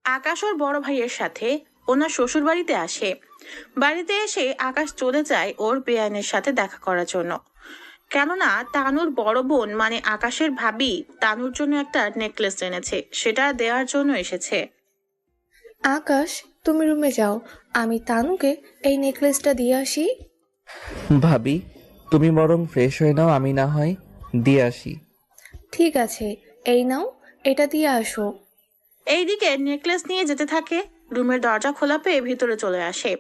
আকাশ ওর বড় ভাইয়ের সাথে ওনার শ্বশুর বাড়িতে আসে। বাড়িতে এসে আকাশ চলে যায় ওর বেআইনের সাথে দেখা করার জন্য। কেননা তানুর বড় বোন মানে আকাশের ভাবি তানুর জন্য একটা নেকলেস এনেছে, সেটা দেওয়ার জন্য এসেছে। আকাশ, তুমি রুমে যাও, আমি তানুকে এই নেকলেসটা দিয়ে আসি। ভাবি, তুমি বরং ফ্রেশ হয়ে নাও, আমি না হয় দিয়ে আসি। ঠিক আছে, এই নাও, এটা দিয়ে আসো। এইদিকে নেকলেস নিয়ে যেতে থাকে। রুমের দরজা খোলা পেয়ে ভিতরে চলে আসে।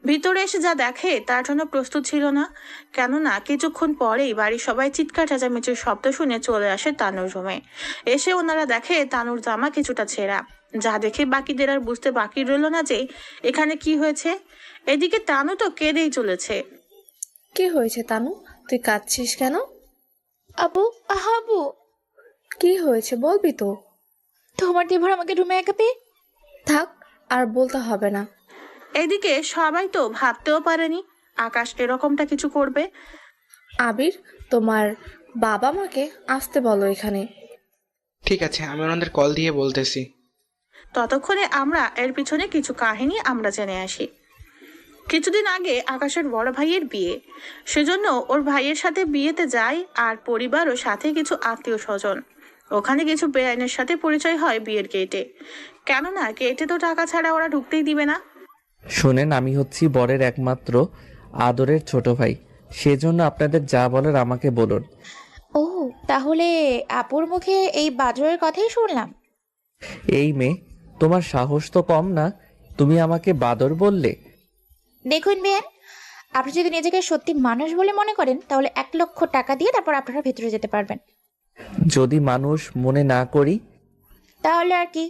ভিতরে এসে যা দেখে তার জন্য প্রস্তুত ছিল না। কেননা কিছুক্ষণ পরেই বাড়ির সবাই চিৎকার চেঁচামেচির শব্দ শুনে চলে আসে তানুর রুমে। এসে ওনারা দেখে তানুর জামা কিছুটা ছেঁড়া। যা দেখে বাকিদের আর বুঝতে বাকি রইল না যে এখানে কি হয়েছে। এদিকে তানু তো কেঁদেই চলেছে। কি হয়েছে তানু, তুই কাঁদছিস কেন? আপু, আহাবু, কি হয়েছে বলবি তো? তোমার দেবর আমাকে রুমে একা পেয়ে। থাক, আর বলতে হবে না। এদিকে সবাই তো ভাবতেও পারেনি আকাশ এরকমটা কিছু করবে। আবির, তোমার বাবা মাকে আসতে বলো এখানে। ঠিক আছে, আমি ওনাদের কল দিয়ে বলতেছি। ততক্ষণে আমরা এর পিছনে কিছু কাহিনী আমরা জেনে আসি। কিছুদিন আগে আকাশের বড় ভাইয়ের বিয়ে, সেজন্য ওর ভাইয়ের সাথে বিয়েতে যায় আর পরিবার ও সাথে কিছু আত্মীয় স্বজন। ওখানে কিছু বেআইনের সাথে পরিচয় হয় বিয়ের গেটে। কেননা গেটে তো টাকা ছাড়া ওরা ঢুকতেই দিবে না। শোনেন, আমি হচ্ছি বরের একমাত্র আদরের ছোট ভাই, সেজন্য আপনাদের যা বলার আমাকে বলুন। ও, তাহলে আপুর মুখে এই বাজরের কথাই শুনলাম। এই মেয়ে, তোমার সাহস তো কম না, তুমি আমাকে বাদর বললে? দেখুন বেন, আপনি যদি নিজেকে সত্যি মানুষ বলে মনে করেন তাহলে 1 লক্ষ টাকা দিয়ে তারপর আপনারা ভেতরে যেতে পারবেন। যদি মানুষ মনে না করি? তাহলে আর কি,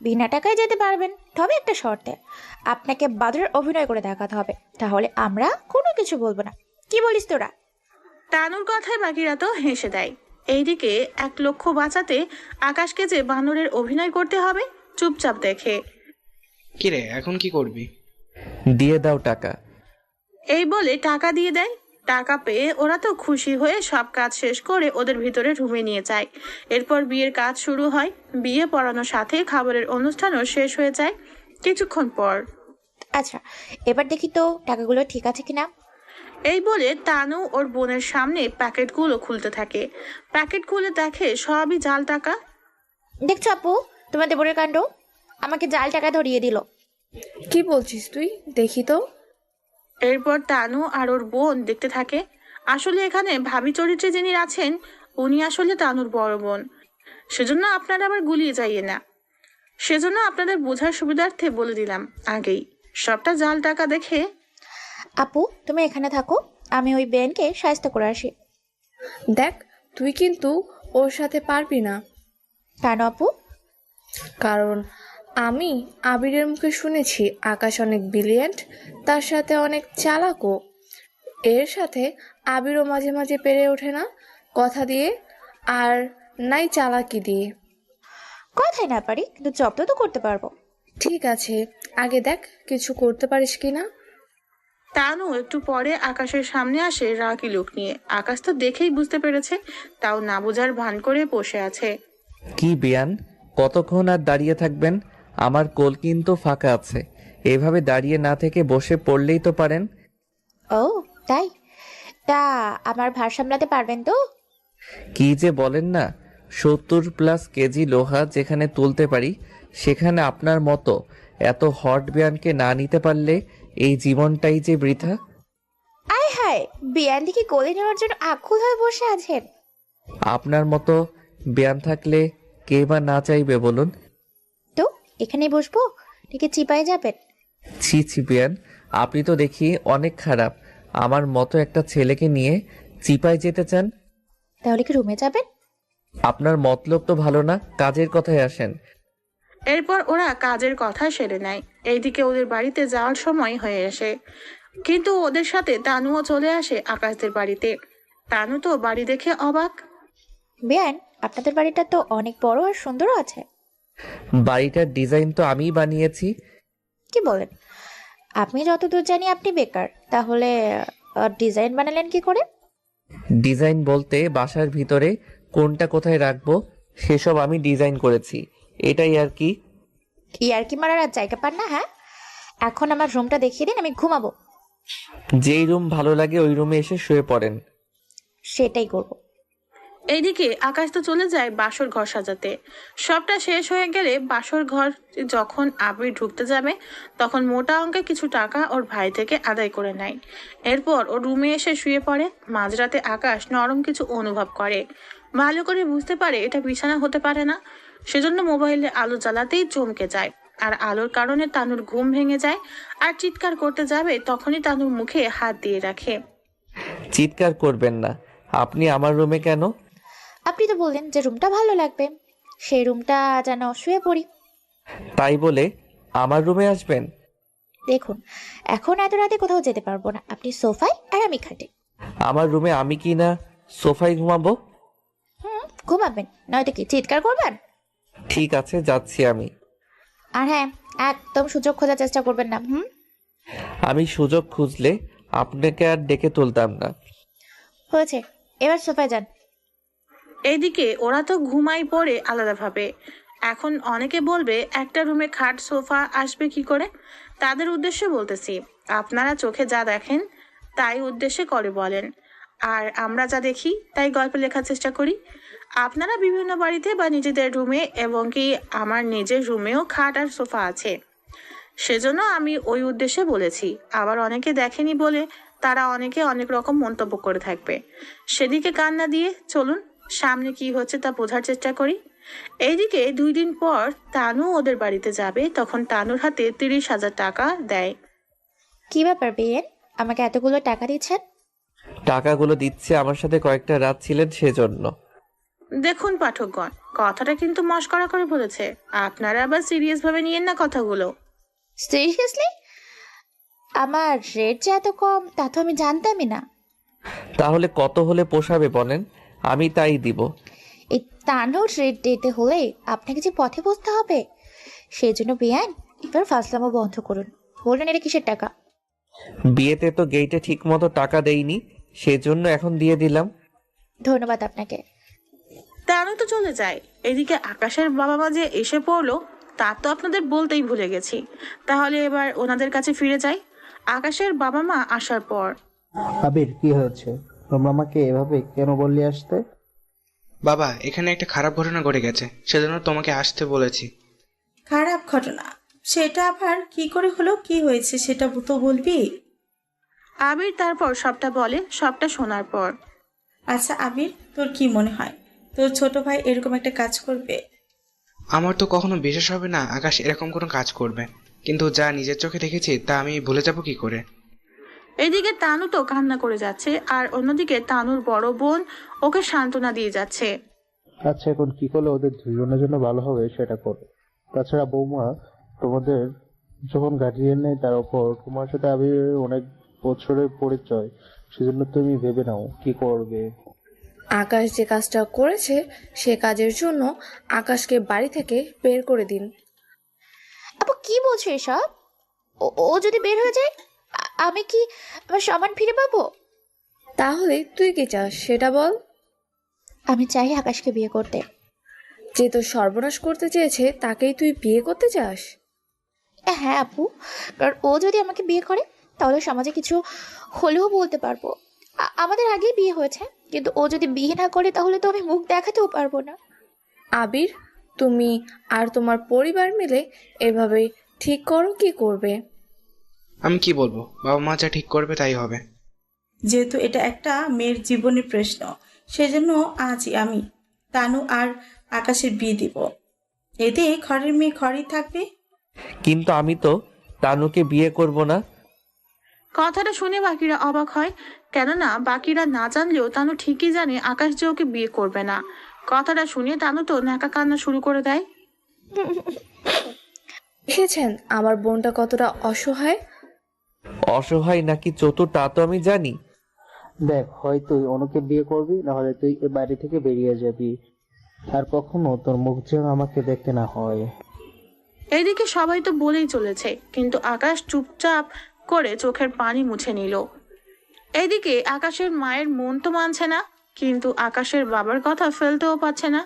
বিনা টাকায় যেতে পারবেন, তবে একটা শর্তে, আপনাকে বাদরের অভিনয় করে দেখাতে হবে, তাহলে আমরা কোনো কিছু বলবো না। কি বলিস তোরা? তানুর কথায় বাকিরা তো হেসে দেয়। এইদিকে 1 লক্ষ বাঁচাতে আকাশকে যে বানরের অভিনয় করতে হবে চুপচাপ দেখে। কিরে, এখন কি করবি? দিয়ে দাও টাকা। এই বলে টাকা দিয়ে দেয়। টাকা পেয়ে ওরা তো খুশি হয়ে সব কাজ শেষ করে ওদের ভিতরে রুমে নিয়ে যায়। এরপর বিয়ের কাজ শুরু হয়। বিয়ে পড়ানোর সাথে খাবারের অনুষ্ঠানও শেষ হয়ে যায় কিছুক্ষণ পর। আচ্ছা, এবার দেখি তো টাকাগুলো ঠিক আছে কিনা। এই বলে তানু ওর বোনের সামনে প্যাকেটগুলো খুলতে থাকে। প্যাকেট খুলে দেখে সবই জাল টাকা। দেখছো আপু, তোমার দেবরের কাণ্ড, আমাকে জাল টাকা ধরিয়ে দিল। কি বলছিস তুই, দেখি তো। এরপর তানু আর ওর বোন দেখতে থাকে। আসলে এখানে ভাবি চরিত্রে যিনি আছেন উনি আসলে তানুর বড় বোন। সেজন্য আপনারা আবার গুলিয়ে যাইয়ে না। সেজন্য আপনাদের বোঝার সুবিধার্থে বলে দিলাম আগেই। সবটা জাল টাকা দেখে। আপু, তুমি এখানে থাকো, আমি ওই বেনকে সাহায্য করে আসি। দেখ, তুই কিন্তু ওর সাথে পারবি না। কেন আপু? কারণ আমি আবিরের মুখে শুনেছি আকাশ অনেক ব্রিলিয়েন্ট, তার সাথে অনেক চালাকও। এর সাথে আবিরও মাঝে মাঝে পেরে ওঠে না কথা দিয়ে, আর নাই চালাকি দিয়ে। কথাই না পারি, কিন্তু জব্দ তো করতে পারবো। ঠিক আছে, আগে দেখ কিছু করতে পারিস কিনা। তানু একটু পরে আকাশের সামনে আসে রাগী লোক নিয়ে। আকাশ তো দেখেই বুঝতে পেরেছে, তাও না বোঝার ভান করে বসে আছে। কি বিয়ান, কতক্ষণ আর দাঁড়িয়ে থাকবেন? আমার কোল কিন্তু ফাঁকা আছে, এভাবে দাঁড়িয়ে না থেকে বসে পড়লেই তো পারেন। ও তাই? তা আমার ভার সামলাতে পারবেন তো? কি যে বলেন না, 70+ কেজি লোহা যেখানে তুলতে পারি, সেখানে আপনার মতো এত হট বিয়ানকে না নিতে পারলে এই জীবনটাই যে বৃথা। আয় হায়, বিয়ান দিকে কোলে নেওয়ার জন্য আকুল হয়ে বসে আছেন। আপনার মতো বিয়ান থাকলে কে বা না চাইবে বলুন? তো এখানেই বসবো নাকি চিপায় যাবেন? ছি ছি বিয়ান, আপনি তো দেখি অনেক খারাপ। আমার মতো একটা ছেলেকে নিয়ে চিপায় যেতে চান? তাহলে কি রুমে যাবেন? আপনার মতলব তো ভালো না, কাজের কথায় আসেন। এরপর ওরা কাজের কথা সেরে নেয়। এইদিকে ওদের বাড়িতে যাওয়ার সময় হয়ে আসে। কিন্তু ওদের সাথে তানুও চলে আসে আকাশদের বাড়িতে। তানু তো বাড়ি দেখে অবাক। বিয়ান, আপনাদের বাড়িটা তো অনেক বড় আর সুন্দরও আছে। বাড়িটার ডিজাইন তো আমিই বানিয়েছি। কি বলেন? আমি যতদূর জানি আপনি বেকার, তাহলে ডিজাইন বানালেন কি করে? ডিজাইন বলতে বাসার ভিতরে কোনটা কোথায় রাখবো সেসব আমি ডিজাইন করেছি, এটাই আর কি। ইয়ার্কি মারার আর জায়গা পান না? হ্যাঁ, এখন আমার রুমটা দেখিয়ে দিন, আমি ঘুমাবো। যেই রুম ভালো লাগে ওই রুমে এসে শুয়ে পড়েন। সেটাই করবো। এইদিকে আকাশ তো চলে যায় বাসর ঘর সাজাতে। সবটা শেষ হয়ে গেলে বাসর ঘর যখন আবির ঢুকতে যাবে তখন মোটা অঙ্কে কিছু টাকা ওর ভাই থেকে আদায় করে নেয়। এরপর ও রুমে এসে শুয়ে পড়ে। মাঝরাতে আকাশ নরম কিছু অনুভব করে, ভালো করে বুঝতে পারে এটা বিছানা হতে পারে না। সেজন্য মোবাইলে আলো জ্বালাতেই চমকে যায়। আর আলোর কারণে তানুর ঘুম ভেঙে যায়। আর চিৎকার করতে যাবে তখনই তানুর মুখে হাত দিয়ে রাখে। চিৎকার করবেন না, আপনি আমার রুমে কেন? আপনি তো বললেন যে রুমটা ভালো লাগবে, সেই রুমটা যেন শুয়ে পড়ি। তাই বলে আমার রুমে আসবেন? দেখুন, এখন এত রাতে কোথাও যেতে পারবো না, আপনি সোফায় আর আমি খাটে। আমার রুমে আমি কি না সোফায় ঘুমাবো? ঘুমাবেন, নয়তো কি চিৎকার করবেন? ঠিক আছে, যাচ্ছি আমি। আর হ্যাঁ, একদম সুযোগ খোঁজার চেষ্টা করবেন না। আমি সুযোগ খুঁজলে আপনাকে আর ডেকে তুলতাম না। হয়েছে, এবার সোফায় যান। এইদিকে ওরা তো ঘুমাই পড়ে আলাদাভাবে। এখন অনেকে বলবে একটা রুমে খাট সোফা আসবে কি করে। তাদের উদ্দেশ্যে বলতেছি, আপনারা চোখে যা দেখেন তাই উদ্দেশ্যে করে বলেন, আর আমরা যা দেখি তাই গল্পে লেখার চেষ্টা করি। আপনারা বিভিন্ন বাড়িতে বা নিজেদের রুমে এবং কি আমার নিজের রুমেও খাট আর সোফা আছে, সেজন্য আমি ওই উদ্দেশ্যে বলেছি। আবার অনেকে দেখেনি বলে তারা অনেকে অনেক রকম মন্তব্য করে থাকবে। সেদিকে কান না দিয়ে চলুন সামনে কি হচ্ছে তা বোঝার চেষ্টা করি। এইদিকে 2 দিন পর তানু ওদের বাড়িতে যাবে, তখন তানুর হাতে 30,000 টাকা দেয়। কি ব্যাপার বেয়েন, আমাকে এতগুলো টাকা দিচ্ছেন? টাকাগুলো দিচ্ছে আমার সাথে কয়েকটা রাত ছিলেন সেজন্য। দেখুন পাঠকগণ, কথাটা কিন্তু মশকরা করে বলেছে, আপনারা আবার সিরিয়াস ভাবে নিয়েন না কথাগুলো। সিরিয়াসলি? আমার রেট যে এত কম তা তো আমি জানতামই না। তাহলে কত হলে পোষাবে বলেন, আমি তাই দিব। এই তানোর রেট দিতে হলে আপনাকে যে পথে বসতে হবে, সেই জন্য বেয়ান এবার ফাসলামো বন্ধ করুন। বললেন এটা কিসের টাকা? বিয়েতে তো গেইটে ঠিক মতো টাকা দেইনি, সেজন্য এখন দিয়ে দিলাম। ধন্যবাদ আপনাকে। তানু তো চলে যায়। এদিকে আকাশের বাবা মা যে এসে পড়লো তা তো আপনাদের বলতেই ভুলে গেছি। তাহলে এবার ওনাদের কাছে ফিরে যাই। আকাশের বাবা মা আসার পর আবির, কি হয়েছে? তোমরা আমাকে এভাবে কেন বললি আসতে? বাবা, এখানে একটা খারাপ ঘটনা ঘটে গেছে, সেজন্য তোমাকে আসতে বলেছি। খারাপ ঘটনা? সেটা আবার কি করে হলো? কি হয়েছে সেটা তো বলবি। আবির তারপর সবটা বলে। সবটা শোনার পর আচ্ছা আবির, তোর কি মনে হয় তোর ছোট ভাই এরকম একটা কাজ করবে? আমার তো কখনো বিশ্বাস হবে না আকাশ এরকম কোনো কাজ করবে, কিন্তু যা নিজের চোখে দেখেছি তা আমি ভুলে যাব কি করে। এদিকে তানু তো কান্না করে যাচ্ছে, আর অন্যদিকে তানুর বড় বোন ওকে সান্ত্বনা দিয়ে যাচ্ছে। আচ্ছা, এখন কি করলে ওদের দুজনের জন্য ভালো হবে সেটা করো। তাছাড়া বৌমা, তোমাদের যখন গার্জিয়ান নেই, তার উপর তোমার সাথে আবিরের অনেক বছরের পরিচয়, সেজন্য তুমি ভেবে নাও কি করবে। আকাশ যে কাজটা করেছে সে কাজের জন্য আকাশকে বাড়ি থেকে বের করে দিন। আপু কি বলছো এসব? ও যদি বের হয়ে যায়, আমি কি আমার সম্মান ফিরে পাবো? তাহলে তুই কি চাস সেটা বল। আমি চাই আকাশকে বিয়ে করতে। যে তোর সর্বনাশ করতে চেয়েছে তাকেই তুই বিয়ে করতে চাস? হ্যাঁ আপু, কারণ ও যদি আমাকে বিয়ে করে তাহলে সমাজে কিছু হলেও বলতে পারবো। আমাদের আগেই বিয়ে হয়েছে, কিন্তু ও যদি বিয়ে না করে তাহলে তো আমি মুখ দেখাতেও পারবো না। আবির, তুমি আর তোমার পরিবার মিলে এভাবে ঠিক করো কি করবে। আমি কি বলবো, বাবা মা যা ঠিক করবে তাই হবে। যেহেতু এটা একটা মেয়ের জীবনের প্রশ্ন, সেজন্য আজই আমি তানু আর আকাশের বিয়ে দিব। এতে ঘরের মেয়ে ঘরেই থাকবে। কিন্তু আমি তো তানুকে বিয়ে করব না। কথাটা শুনে বাকিরা অবাক হয়, কেননা বাকিরা না জানলেও তানু ঠিকই জানে আকাশ যে ওকে বিয়ে করবে না। কথাটা শুনে তানু তো ন্যাকা কান্না শুরু করে দেয়। দেখেছেন আমার বোনটা কতটা অসহায়। অসহায় নাকি চতুর তা তো আমি জানি। দেখ, হয় তুই অনুকে বিয়ে করবি, না হলে তুই এ বাড়ি থেকে বেরিয়ে যাবি। আর কখনো তোর মুখ যেন আমাকে দেখতে না হয়। এইদিকে সবাই তো বলেই চলেছে, কিন্তু আকাশ চুপচাপ করে চোখের পানি মুছে নিল। এইদিকে আকাশের মায়ের মন তো মানছে না, কিন্তু আকাশের বাবার কথা ফেলতেও পারছে না।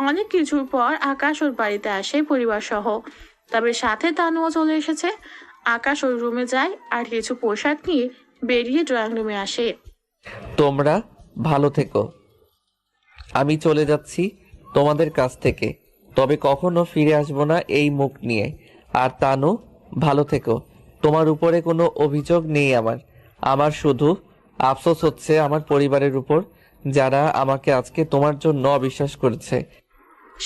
অনেক কিছুর পর আকাশ ওর বাড়িতে আসে পরিবার সহ। তবে সাথে তানুও চলে এসেছে। আকাশ ওই রুমে যায় আর কিছু পোশাক নিয়ে বেরিয়ে ড্রয়িং রুমে আসে। তোমরা ভালো থেকো, আমি চলে যাচ্ছি তোমাদের কাছ থেকে, তবে কখনো ফিরে আসবো না এই মুখ নিয়ে। আর তানু, ভালো থেকো। তোমার উপরে কোনো অভিযোগ নেই আমার। আমার শুধু আফসোস হচ্ছে আমার পরিবারের উপর, যারা আমাকে আজকে তোমার জন্য অবিশ্বাস করেছে।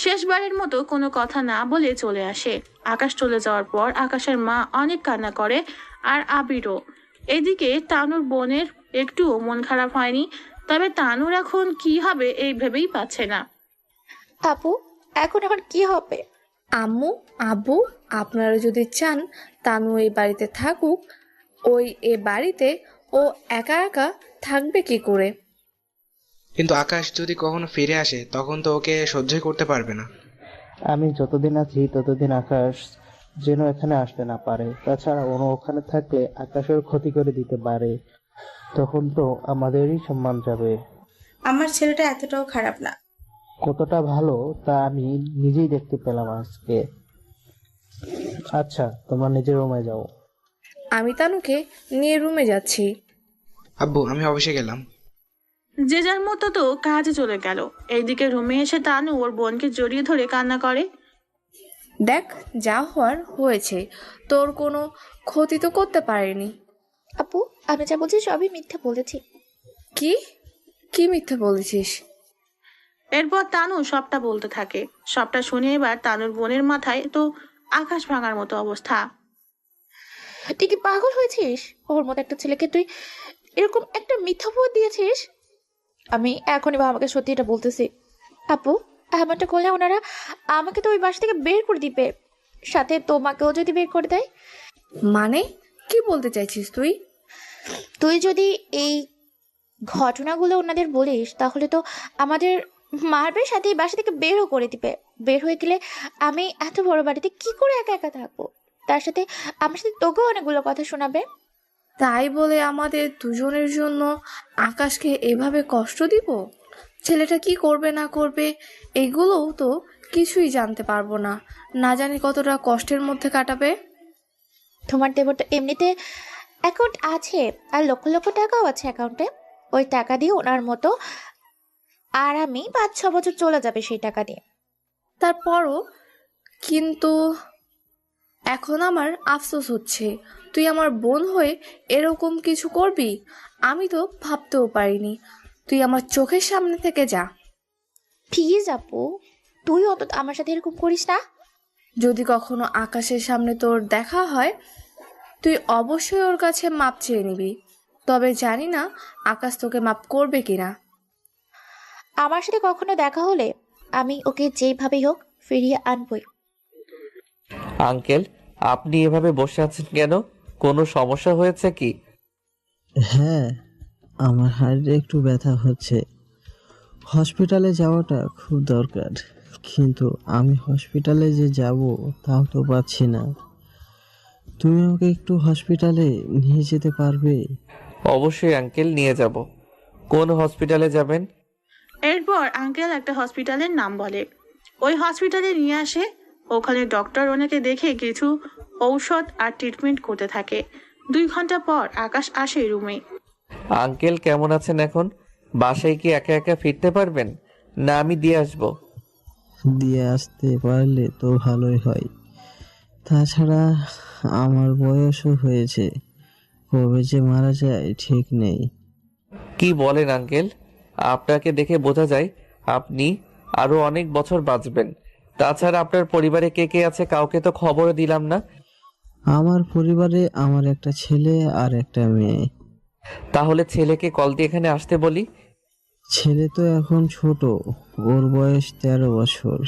শেষবারের মতো কোনো কথা না বলে চলে আসে। আকাশ চলে যাওয়ার পর আকাশের মা অনেক কান্না করে, আর আবিরও। এদিকে তানুর বোনের একটুও মন খারাপ হয়নি, তবে তানুর এখন কি হবে এই ভেবেই পাচ্ছে না। আপু, এখন এখন কি হবে? আম্মু, আব্বু, আপনারা যদি চান তানু এই বাড়িতে থাকুক, ওই এ বাড়িতে ও একা একা থাকবে কি করে? কিন্তু আকাশ যদি কখনো ফিরে আসে তখন তো ওকে সহ্যই করতে পারবে না। আমি যতদিন আছি ততদিন আকাশ যেন এখানে আসতে না পারে। তাছাড়া ওখানে থাকলে আকাশের ক্ষতি করে দিতে পারে, তখন তো আমাদেরই সম্মান যাবে। আমার ছেলেটা এতটাও খারাপ না। কতটা ভালো তা আমি নিজেই দেখতে পেলাম আজকে। আচ্ছা, তোমরা নিজের রুমে যাও। আমি তানুকে নিয়ে রুমে যাচ্ছি। আব্বু, আমি অফিসে গেলাম। যে যার মতো তো কাজে চলে গেল। এইদিকে রুমে এসে তানু ওর বোনকে জড়িয়ে ধরে কান্না করে। দেখ, যা হওয়ার হয়েছে, তোর কোনো ক্ষতি তো করতে পারেনি। আপু, আমি যা বলছি সবই মিথ্যে বলেছি। কি কি মিথ্যে বলেছিস? এরপর তানু সবটা বলতে থাকে। সবটা শুনে এবার তানুর বোনের মাথায় তো আকাশ ভাঙার মতো অবস্থা। তুই কি পাগল হয়েছিস? ওর মতো একটা ছেলেকে তুই এরকম একটা মিথ্যা অপবাদ দিয়েছিস? আমি এখনই আমাকে সত্যি এটা বলতেছি। আপু, এমনটা করলে ওনারা আমাকে তো ওই বাসা থেকে বের করে দিবে, সাথে তোমাকেও যদি বের করে দেয়। মানে কি বলতে চাইছিস তুই? তুই যদি এই ঘটনাগুলো ওনাদের বলিস তাহলে তো আমাদের মারবে, সাথে এই বাসা থেকে বেরও করে দিবে। বের হয়ে গেলে আমি এত বড় বাড়িতে কি করে একা একা থাকবো? তার সাথে আমার সাথে তোকেও অনেকগুলো কথা শোনাবে। তাই বলে আমাদের দুজনের জন্য আকাশকে এভাবে কষ্ট দিব? ছেলেটা কি করবে না করবে এগুলোও তো কিছুই জানতে পারবো না। না জানি কতটা কষ্টের মধ্যে কাটাবে। তোমার দেবর তো এমনিতে অ্যাকাউন্ট আছে, আর লক্ষ লক্ষ টাকাও আছে অ্যাকাউন্টে। ওই টাকা দিয়ে ওনার মতো আরামে 5-6 বছর চলে যাবে সেই টাকা দিয়ে। তারপরও কিন্তু এখন আমার আফসোস হচ্ছে, তুই আমার বোন হয়ে এরকম কিছু করবি আমি তো ভাবতেও পারিনি। তুই আমার চোখের সামনে থেকে যা। প্লিজ আপু, তুই অত আমার সাথে এরকম করিস না। যদি কখনো আকাশের সামনে তোর দেখা হয়, তুই অবশ্যই ওর কাছে মাপ চেয়ে নিবি। তবে জানি না আকাশ তোকে মাপ করবে কিনা। আমার সাথে কখনো দেখা হলে আমি ওকে যেভাবেই হোক ফিরিয়ে আনবই। আঙ্কেল, আপনি এভাবে বসে আছেন কেন? কোনো সমস্যা হয়েছে কি? হ্যাঁ, আমার হাড়ে একটু ব্যথা হচ্ছে। হসপিটালে যাওয়াটা খুব দরকার, কিন্তু আমি হসপিটালে যে যাব তাও তো পাচ্ছি না। তুমি আমাকে একটু হসপিটালে নিয়ে যেতে পারবে? অবশ্যই আঙ্কেল, নিয়ে যাব। কোন হসপিটালে যাবেন? এরপর আঙ্কেল একটা হসপিটালের নাম বলে। ওই হসপিটালে নিয়ে আসে। ওখানে ডক্টর ওনাকে দেখে কিছু ঔষধ আর ট্রিটমেন্ট করতে থাকে। 2 ঘন্টা পর আকাশ আসে রুমে। আঙ্কেল কেমন আছেন এখন? বাসায় কি একা একা ফিরতে পারবেন, না আমি দিয়ে আসবো? দিয়ে আসতে পারলে তো ভালোই হয়। তাছাড়া আমার বয়সও হয়েছে, কবে যে মারা যায় ঠিক নেই। কি বলেন আঙ্কেল? আপনাকে দেখে বোঝা যায় আপনি আরো অনেক বছর বাঁচবেন। তাছাড়া আপনার পরিবারে কে কে আছে কাউকে তো খবরও দিলাম না। আমার পরিবারে আমার একটা ছেলে আর একটা মেয়ে। তাহলে ছেলেকে কল দিয়ে এখানে আসতে বলি। ছেলে তো এখন ছোট, ওর বয়স 13 বছর।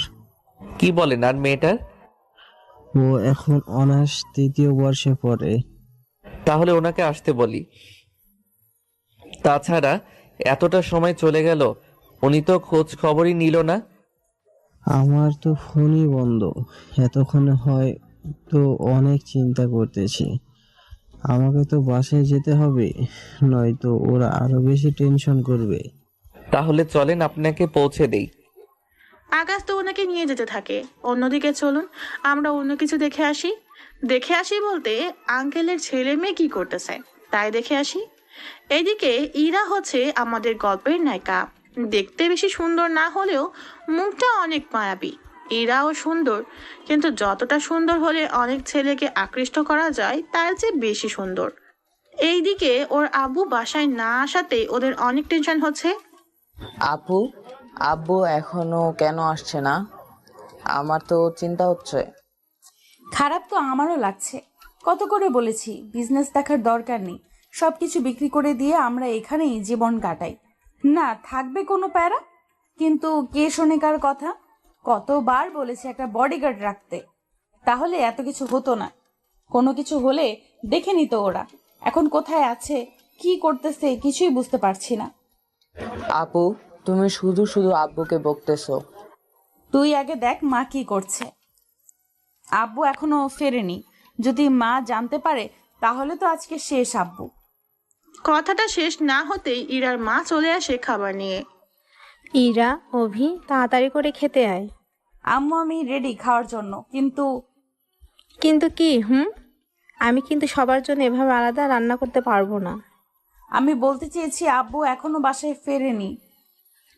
কি বলেন? আর মেয়েটার? ও এখন অনার্স 3য় বর্ষে পড়ে। তাহলে ওনাকে আসতে বলি। তাছাড়া এতটা সময় চলে গেল, উনি তো খোঁজ খবরই নিল না। আমার তো ফোনই বন্ধ। এতক্ষণে হয় তো অনেক চিন্তা করতেছি। আমাকে তো বাসায় যেতে হবে, নয়তো ওরা আরো বেশি টেনশন করবে। তাহলে চলেন আপনাকে পৌঁছে দেই। আকাশ তো ওনাকে নিয়ে যেতে থাকে। অন্যদিকে চলুন আমরা অন্য কিছু দেখে আসি। দেখে আসি বলতে আঙ্কেলের ছেলে মেয়ে কি করতেছে তাই দেখে আসি। এইদিকে ইরা হচ্ছে আমাদের গল্পের নায়িকা। দেখতে বেশি সুন্দর না হলেও মুখটা অনেক মায়াবী। ইরাও সুন্দর, কিন্তু যতটা সুন্দর হলে অনেক ছেলেকে আকৃষ্ট করা যায় তার চেয়ে বেশি সুন্দর। এইদিকে ওর আব্বু বাসায় না আসাতে ওদের অনেক টেনশন হচ্ছে। আপু, আব্বু এখনো কেন আসছে না? আমার তো চিন্তা হচ্ছে। খারাপ তো আমারও লাগছে। কত করে বলেছি বিজনেস দেখার দরকার নেই, সবকিছু বিক্রি করে দিয়ে আমরা এখানেই জীবন কাটাই, না থাকবে কোনো প্যারা। কিন্তু কে শোনে কার কথা? কতবার বলেছি একটা বডিগার্ড রাখতে, তাহলে এত কিছু হতো না। কোনো কিছু হলে দেখে নিত ওরা। এখন কোথায় আছে, কি করতেছে কিছুই বুঝতে পারছি না। আপু, তুমি শুধু শুধু আব্বুকে বকতেছো। তুই আগে দেখ মা কি করছে। আব্বু এখনো ফেরেনি, যদি মা জানতে পারে তাহলে তো আজকে শেষ আব্বু। কথাটা শেষ না হতেই ইরার মা চলে আসে খাবার নিয়ে। ইরা, অভি, তাড়াতাড়ি করে খেতে আয়। আম্মু আমি রেডি খাওয়ার জন্য, কিন্তু কিন্তু কি? আমি কিন্তু সবার জন্য এভাবে আলাদা রান্না করতে পারবো না। আমি বলতে চেয়েছি আব্বু এখনো বাসায় ফেরেনি।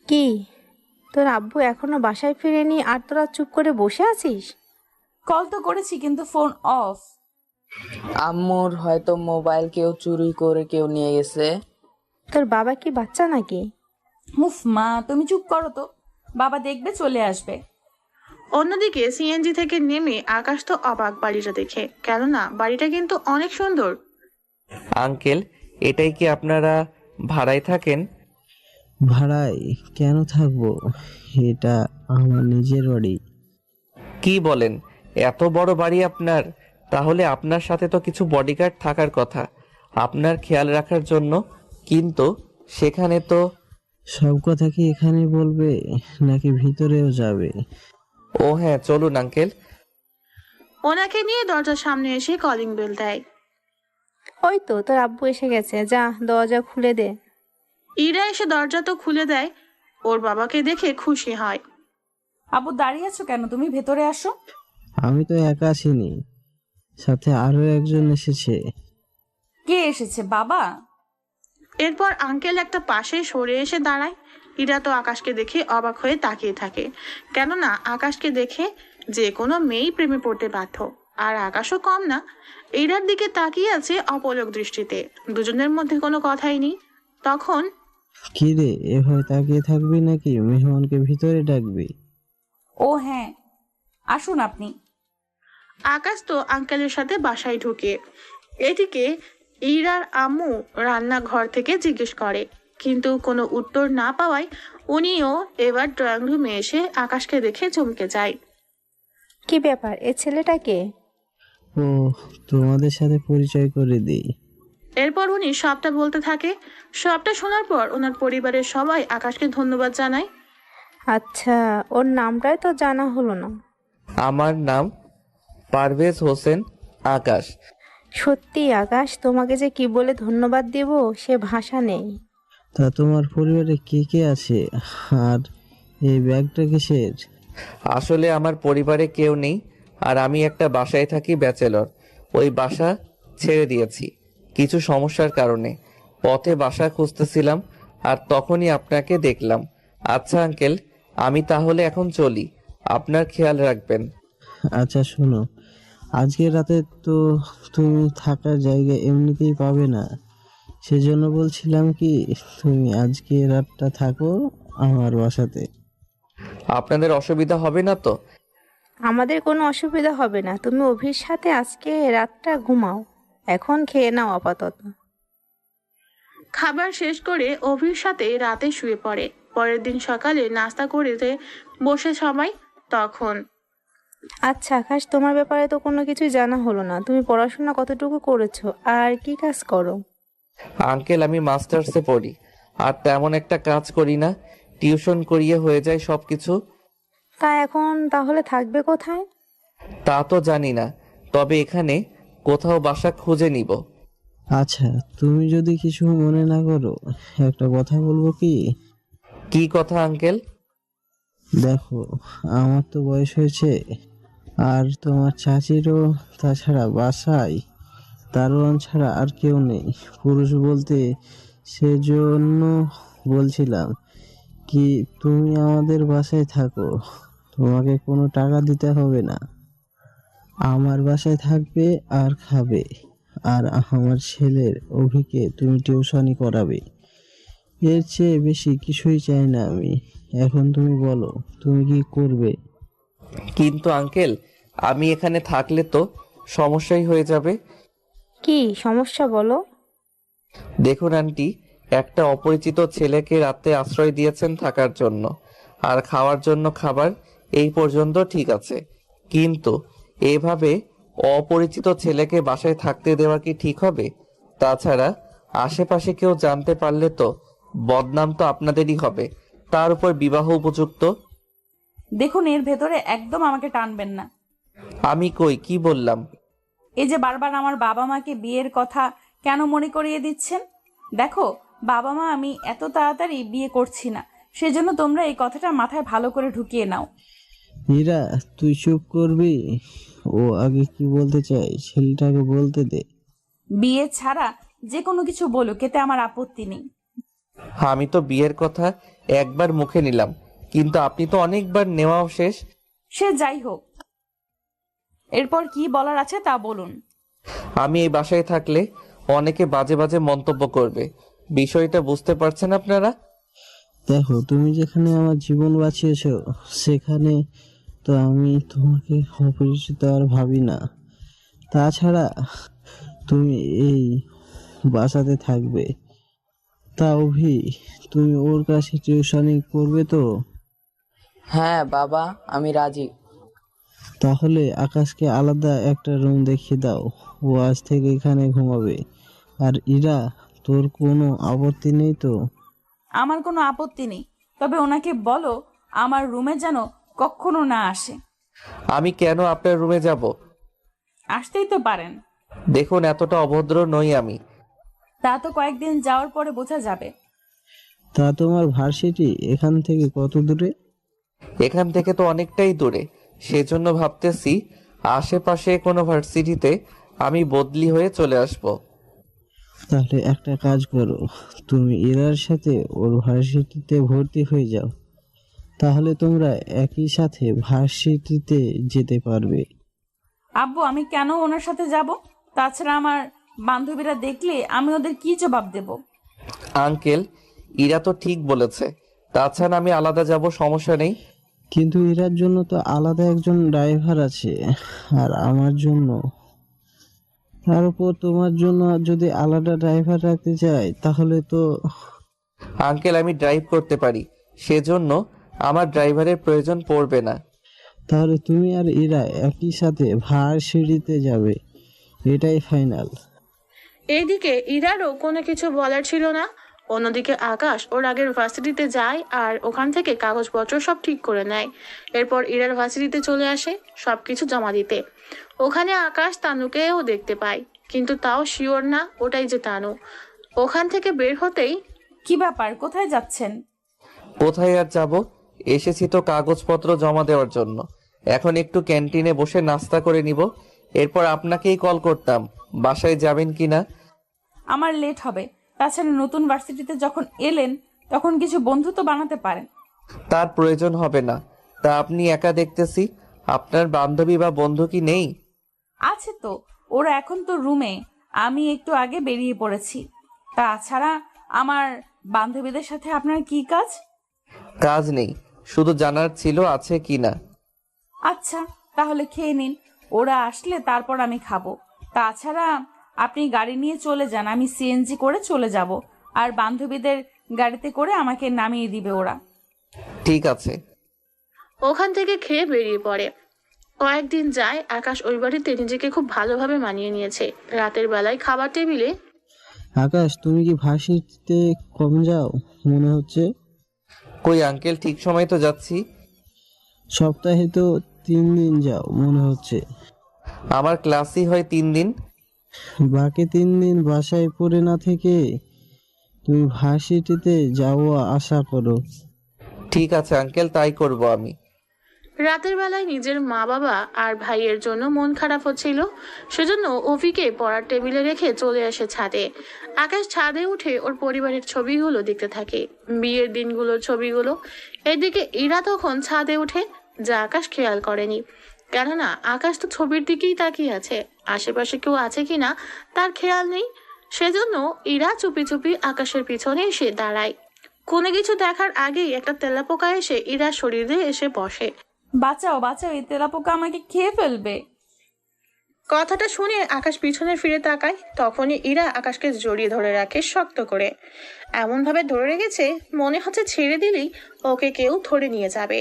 কি, তোর আব্বু এখনো বাসায় ফিরেনি আর তোরা চুপ করে বসে আছিস? কল তো করেছি কিন্তু ফোন অফ। আম্মুর হয়তো মোবাইল কেউ চুরি করে কেউ নিয়ে গেছে। তোর বাবা কি বাচ্চা নাকি? মুফ মা তুমি চুপ করো তো, বাবা দেখবে চলে আসবে। অন্যদিকে সিএনজি থেকে নেমে আকাশ তো অবাক বাড়িটা দেখে, কেননা বাড়িটা কিন্তু অনেক সুন্দর। আঙ্কেল, এটাই কি আপনারা ভাড়ায় থাকেন? ভাড়ায় কেন থাকবো? এটা আমার নিজের বাড়ি। কি বলেন, এত বড় বাড়ি আপনার? তাহলে আপনার সাথে তো কিছু বডিগার্ড থাকার কথা আপনার খেয়াল রাখার জন্য, কিন্তু সেখানে তো। সব কথা কি এখানে বলবে নাকি ভিতরেও যাবে? ও হ্যাঁ, চলুন আঙ্কেল। ওনাকে নিয়ে দরজার সামনে এসে কলিং বেল দেয়। ওই তো তোর আব্বু এসে গেছে, যা দরজা খুলে দে। ইরা এসে দরজা তো খুলে দেয়। ওর বাবাকে দেখে খুশি হয়। আব্বু দাঁড়িয়ে আছো কেন, তুমি ভেতরে আসো। আমি তো একা আসিনি, সাথে আরো একজন এসেছে। কে এসেছে, বাবা? এরপর আঙ্কেল একটা পাশে সরে এসে দাঁড়ায়। ইরা তো আকাশকে দেখে অবাক হয়ে তাকিয়ে থাকে, কেননা আকাশকে দেখে যে কোনো মেয়েই প্রেমে পড়তে বাধ্য। আর আকাশও কম না, ইরার দিকে তাকিয়ে আছে অপলক দৃষ্টিতে। দুজনের মধ্যে কোনো কথাই নেই। তখন কি রে, এভাবে তাকিয়ে থাকবি নাকি মেহমানকে ভিতরে ডাকবি? ও হ্যাঁ, আসুন আপনি। আকাশ তো আঙ্কেলের সাথে বাসায় ঢুকে। এদিকে ইরার আম্মু রান্নাঘর থেকে জিজ্ঞেস করে, কিন্তু কোনো উত্তর না পাওয়ায় উনিও এবার ড্রয়িং রুমে এসে আকাশকে দেখে চমকে যায়। কি ব্যাপার, এ ছেলেটাকে? ও, তোমাদের সাথে পরিচয় করে দিই। এরপর উনি সবটা বলতে থাকে। সবটা শোনার পর ওনার পরিবারের সবাই আকাশকে ধন্যবাদ জানায়। আচ্ছা, ওর নামটাই তো জানা হলো না। আমার নাম পারভেজ হোসেন আকাশ। সত্যি আকাশ, তোমাকে যে কি বলে ধন্যবাদ দেব সে ভাষা নেই। তা তোমার পরিবারে কে কে আছে? আর এই ব্যাগটা কিসের? আসলে আমার পরিবারে কেউ নেই, আর আমি একটা বাসায় থাকি, ব্যাচেলর। ওই বাসা ছেড়ে দিয়েছি কিছু সমস্যার কারণে। পথে বাসা খুঁজতেছিলাম আর তখনই আপনাকে দেখলাম। আচ্ছা আঙ্কেল, আমি তাহলে এখন চলি, আপনার খেয়াল রাখবেন। আচ্ছা শোনো, আজকে রাতে তো তুমি থাকার জায়গা এমনিতেই পাবে না, সেজন্য বলছিলাম কি তুমি আজকে রাতটা থাকো আমার বাসাতে। আপনাদের অসুবিধা হবে না তো? আমাদের কোনো অসুবিধা হবে না, তুমি অভির সাথে আজকে রাতটা ঘুমাও। এখন খেয়ে নাও আপাতত। খাবার শেষ করে অভির সাথে রাতে শুয়ে পড়ে। পরের দিন সকালে নাস্তা করতে বসে সবাই। তখন আচ্ছা আকাশ, তোমার ব্যাপারে তো কোনো কিছু জানা হলো না। তুমি পড়াশোনা কতটুকু করেছো আর কি কাজ করো? আঙ্কেল, আমি মাস্টার্সে পড়ি, আর তেমন একটা কাজ করি না, টিউশন করিয়ে হয়ে যায় সব কিছু। তা এখন তাহলে থাকবে কোথায়? তা তো জানি না, তবে এখানে কোথাও বাসা খুঁজে নিব। আচ্ছা, তুমি যদি কিছু মনে না করো একটা কথা বলবো কি? কি কথা আঙ্কেল? দেখো, আমার তো বয়স হয়েছে, আর তোমার চাচিরও, তাছাড়া বাসায় দারোয়ান ছাড়া আর কেউ নেই পুরুষ বলতে। সেজন্য বলছিলাম কি, তুমি আমাদের বাসায় থাকো, তোমাকে কোনো টাকা দিতে হবে না। আমার বাসায় থাকবে আর খাবে, আর আমার ছেলের অভিকে তুমি টিউশনি করাবে। এর চেয়ে বেশি কিছুই চাই না আমি। এখন তুমি বলো, তুমি কি করবে? কিন্তু আঙ্কেল, আমি এখানে থাকলে তো সমস্যাই হয়ে যাবে। কি সমস্যা বলো? দেখুন আন্টি, একটা অপরিচিত ছেলেকে রাতে আশ্রয় দিয়েছেন থাকার জন্য, আর খাওয়ার জন্য খাবার, এই পর্যন্ত ঠিক আছে। কিন্তু এভাবে অপরিচিত ছেলেকে বাসায় থাকতে দেওয়া কি ঠিক হবে? তাছাড়া আশেপাশে কেউ জানতে পারলে তো বদনাম তো আপনাদেরই হবে, তার উপর বিবাহ উপযুক্ত। দেখুন, এর ভেতরে একদম আমাকে টানবেন না। আমি কই কি বললাম? এই যে বারবার আমার বাবা মাকে বিয়ের কথা কেন মনে করিয়ে দিচ্ছেন? দেখো বাবা মা, আমি এত তাড়াতাড়ি বিয়ে করছি না, সেজন্য তোমরা এই কথাটা মাথায় ভালো করে ঢুকিয়ে নাও। হীরা, তুই চুপ করবি? ও আগে কি বলতে চাই ছেলেটাকে বলতে দে। বিয়ে ছাড়া যে কোনো কিছু বলুক, এতে আমার আপত্তি নেই। আমি তো বিয়ের কথা একবার মুখে নিলাম, কিন্তু আপনি তো অনেকবার নেওয়াও শেষ। সে যাই হোক, এরপর কি বলার আছে তা বলুন। আমি এই বাসায় থাকলে অনেকে বাজে বাজে মন্তব্য করবে, বিষয়টা বুঝতে পারছেন আপনারা? দেখো, তুমি যেখানে আমার জীবন বাঁচিয়েছো, সেখানে তো আমি তোমাকে অপরিচিত আর ভাবি না। তাছাড়া তুমি এই বাসাতে থাকবে, তা অভি, তুমি ওর কাছে টিউশনি করবে তো? হ্যাঁ বাবা, আমি রাজি। তাহলে আকাশকে আলাদা একটা রুম দেখিয়ে দাও, ও আজ থেকে এখানে ঘুমাবে। আর ইরা, তোর কোনো আপত্তি নেই তো? আমার কোনো আপত্তি নেই, তবে ওনাকে বলো আমার রুমে যেন কখনো না আসে। আমি কেন আপনার রুমে যাব? আসতেই তো পারেন। দেখুন, এতটা অভদ্র নই আমি। তা তো কয়েকদিন যাওয়ার পরে বোঝা যাবে। তা তোমার ভার্সিটি এখান থেকে কত দূরে? এখান থেকে তো অনেকটাই দূরে, সেজন্য ভাবতেছি আশেপাশে কোনো ভার্সিটিতে আমি বদলি হয়ে চলে আসব। তাহলে একটা কাজ করো, তুমি ইরার সাথে ওর ভার্সিটিতে ভর্তি হয়ে যাও, তাহলে তোমরা একই সাথে ভার্সিটিতে যেতে পারবে। আব্বু, আমি কেন ওনার সাথে যাব? তাছাড়া আমার বান্ধবীরা দেখলে আমি ওদের কি জবাব দেব? আঙ্কেল, ইরা তো ঠিক বলেছে, তাছাড়া আমি আলাদা যাব, সমস্যা নেই। কিন্তু ইরার জন্য তো আলাদা একজন ড্রাইভার আছে, আর আমার জন্য। তার উপর তোমার জন্য যদি আলাদা ড্রাইভার রাখতে চাই, তাহলে তো। আঙ্কেল, আমি ড্রাইভ করতে পারি, সেজন্য আমার ড্রাইভারের প্রয়োজন পড়বে না। তাহলে তুমি আর ইরা একই সাথে ভার্সিটিতে যাবে, এটাই ফাইনাল। এইদিকে ইরারও কোনো কিছু বলার ছিল না। অন্যদিকে আকাশ ওর আগের ভার্সিটিতে যায় আর ওখান থেকে কাগজপত্র সব ঠিক করে নেয়। এরপর ইরার ভার্সিটিতে চলে আসে সবকিছু জমা দিতে। ওখানে আকাশ তানুকেও দেখতে পায়, কিন্তু তাও শিওর না ওটাই যে তানু। ওখান থেকে বের হতেই, কি ব্যাপার, কোথায় যাচ্ছেন? কোথায় আর যাব, এসেছি তো কাগজপত্র জমা দেওয়ার জন্য। এখন একটু ক্যান্টিনে বসে নাস্তা করে নিব, এরপর আপনাকেই কল করতাম বাসায় যাবেন কিনা। আমার লেট হবে, তাছাড়া নতুন ভার্সিটিতে যখন এলেন তখন কিছু বন্ধু তো বানাতে পারেন। তার প্রয়োজন হবে না। তা আপনি একা দেখতেছি, আপনার বান্ধবী বা বন্ধু কি নেই? আছে তো, ওরা এখন তো রুমে, আমি একটু আগে বেরিয়ে পড়েছি। তাছাড়া আমার বান্ধবীদের সাথে আপনার কি কাজ? কাজ নেই, শুধু জানার ছিল আছে কিনা। আচ্ছা, তাহলে খেয়ে নিন, ওরা আসলে তারপর আমি খাবো। তাছাড়া আপনি গাড়ি নিয়ে চলে যান, আমি সিএনজি করে চলে যাব, আর বান্ধবীদের গাড়িতে করে আমাকে নামিয়ে দিবে ওরা। ঠিক আছে। ওখান থেকে খেয়ে বেরিয়ে পড়ে। কয়েকদিন যায়, আকাশ ওই বাড়িতে নিজেকে খুব ভালোভাবে মানিয়ে নিয়েছে। রাতের বেলায় খাবার টেবিলে, আকাশ, তুমি কি ভার্সিটিতে কম যাও মনে হচ্ছে? কই আঙ্কেল, ঠিক সময় তো যাচ্ছি। সপ্তাহে তো 3 দিন যাও মনে হচ্ছে। আমার ক্লাসই হয় 3 দিন। বাকি 3 দিন বাসায় পড়ে না থেকে তুমি ভার্সিটিতে যাও আশা করো। ঠিক আছে আঙ্কেল, তাই করব আমি। রাতের বেলায় নিজের মা বাবা আর ভাইয়ের জন্য মন খারাপ হচ্ছিল, সেজন্য অভিকে পড়ার টেবিলে রেখে চলে আসে ছাদে। আকাশ ছাদে উঠে ওর পরিবারের ছবিগুলো দেখতে থাকে, বিয়ের দিনগুলোর ছবিগুলো। এদিকে ইরা তখন ছাদে উঠে, যা আকাশ খেয়াল করেনি, কেননা আকাশ তো ছবির দিকেই তাকিয়ে আছে, আশেপাশে কেউ আছে কিনা তার খেয়াল নেই। সেজন্য ইরা চুপি চুপি আকাশের পিছনে এসে দাঁড়ায়। কোনো কিছু দেখার আগেই একটা তেলাপোকা এসে ইরার শরীরে এসে বসে। বাঁচাও বাঁচাও, এই তেলাপোকা আমাকে খেয়ে ফেলবে। কথাটা শুনে আকাশ পিছনে ফিরে তাকায়, তখনই ইরা আকাশকে জড়িয়ে ধরে রাখে শক্ত করে। এমন ভাবে ধরে রেখেছে মনে হচ্ছে ছেড়ে দিলেই ওকে কেউ ধরে নিয়ে যাবে।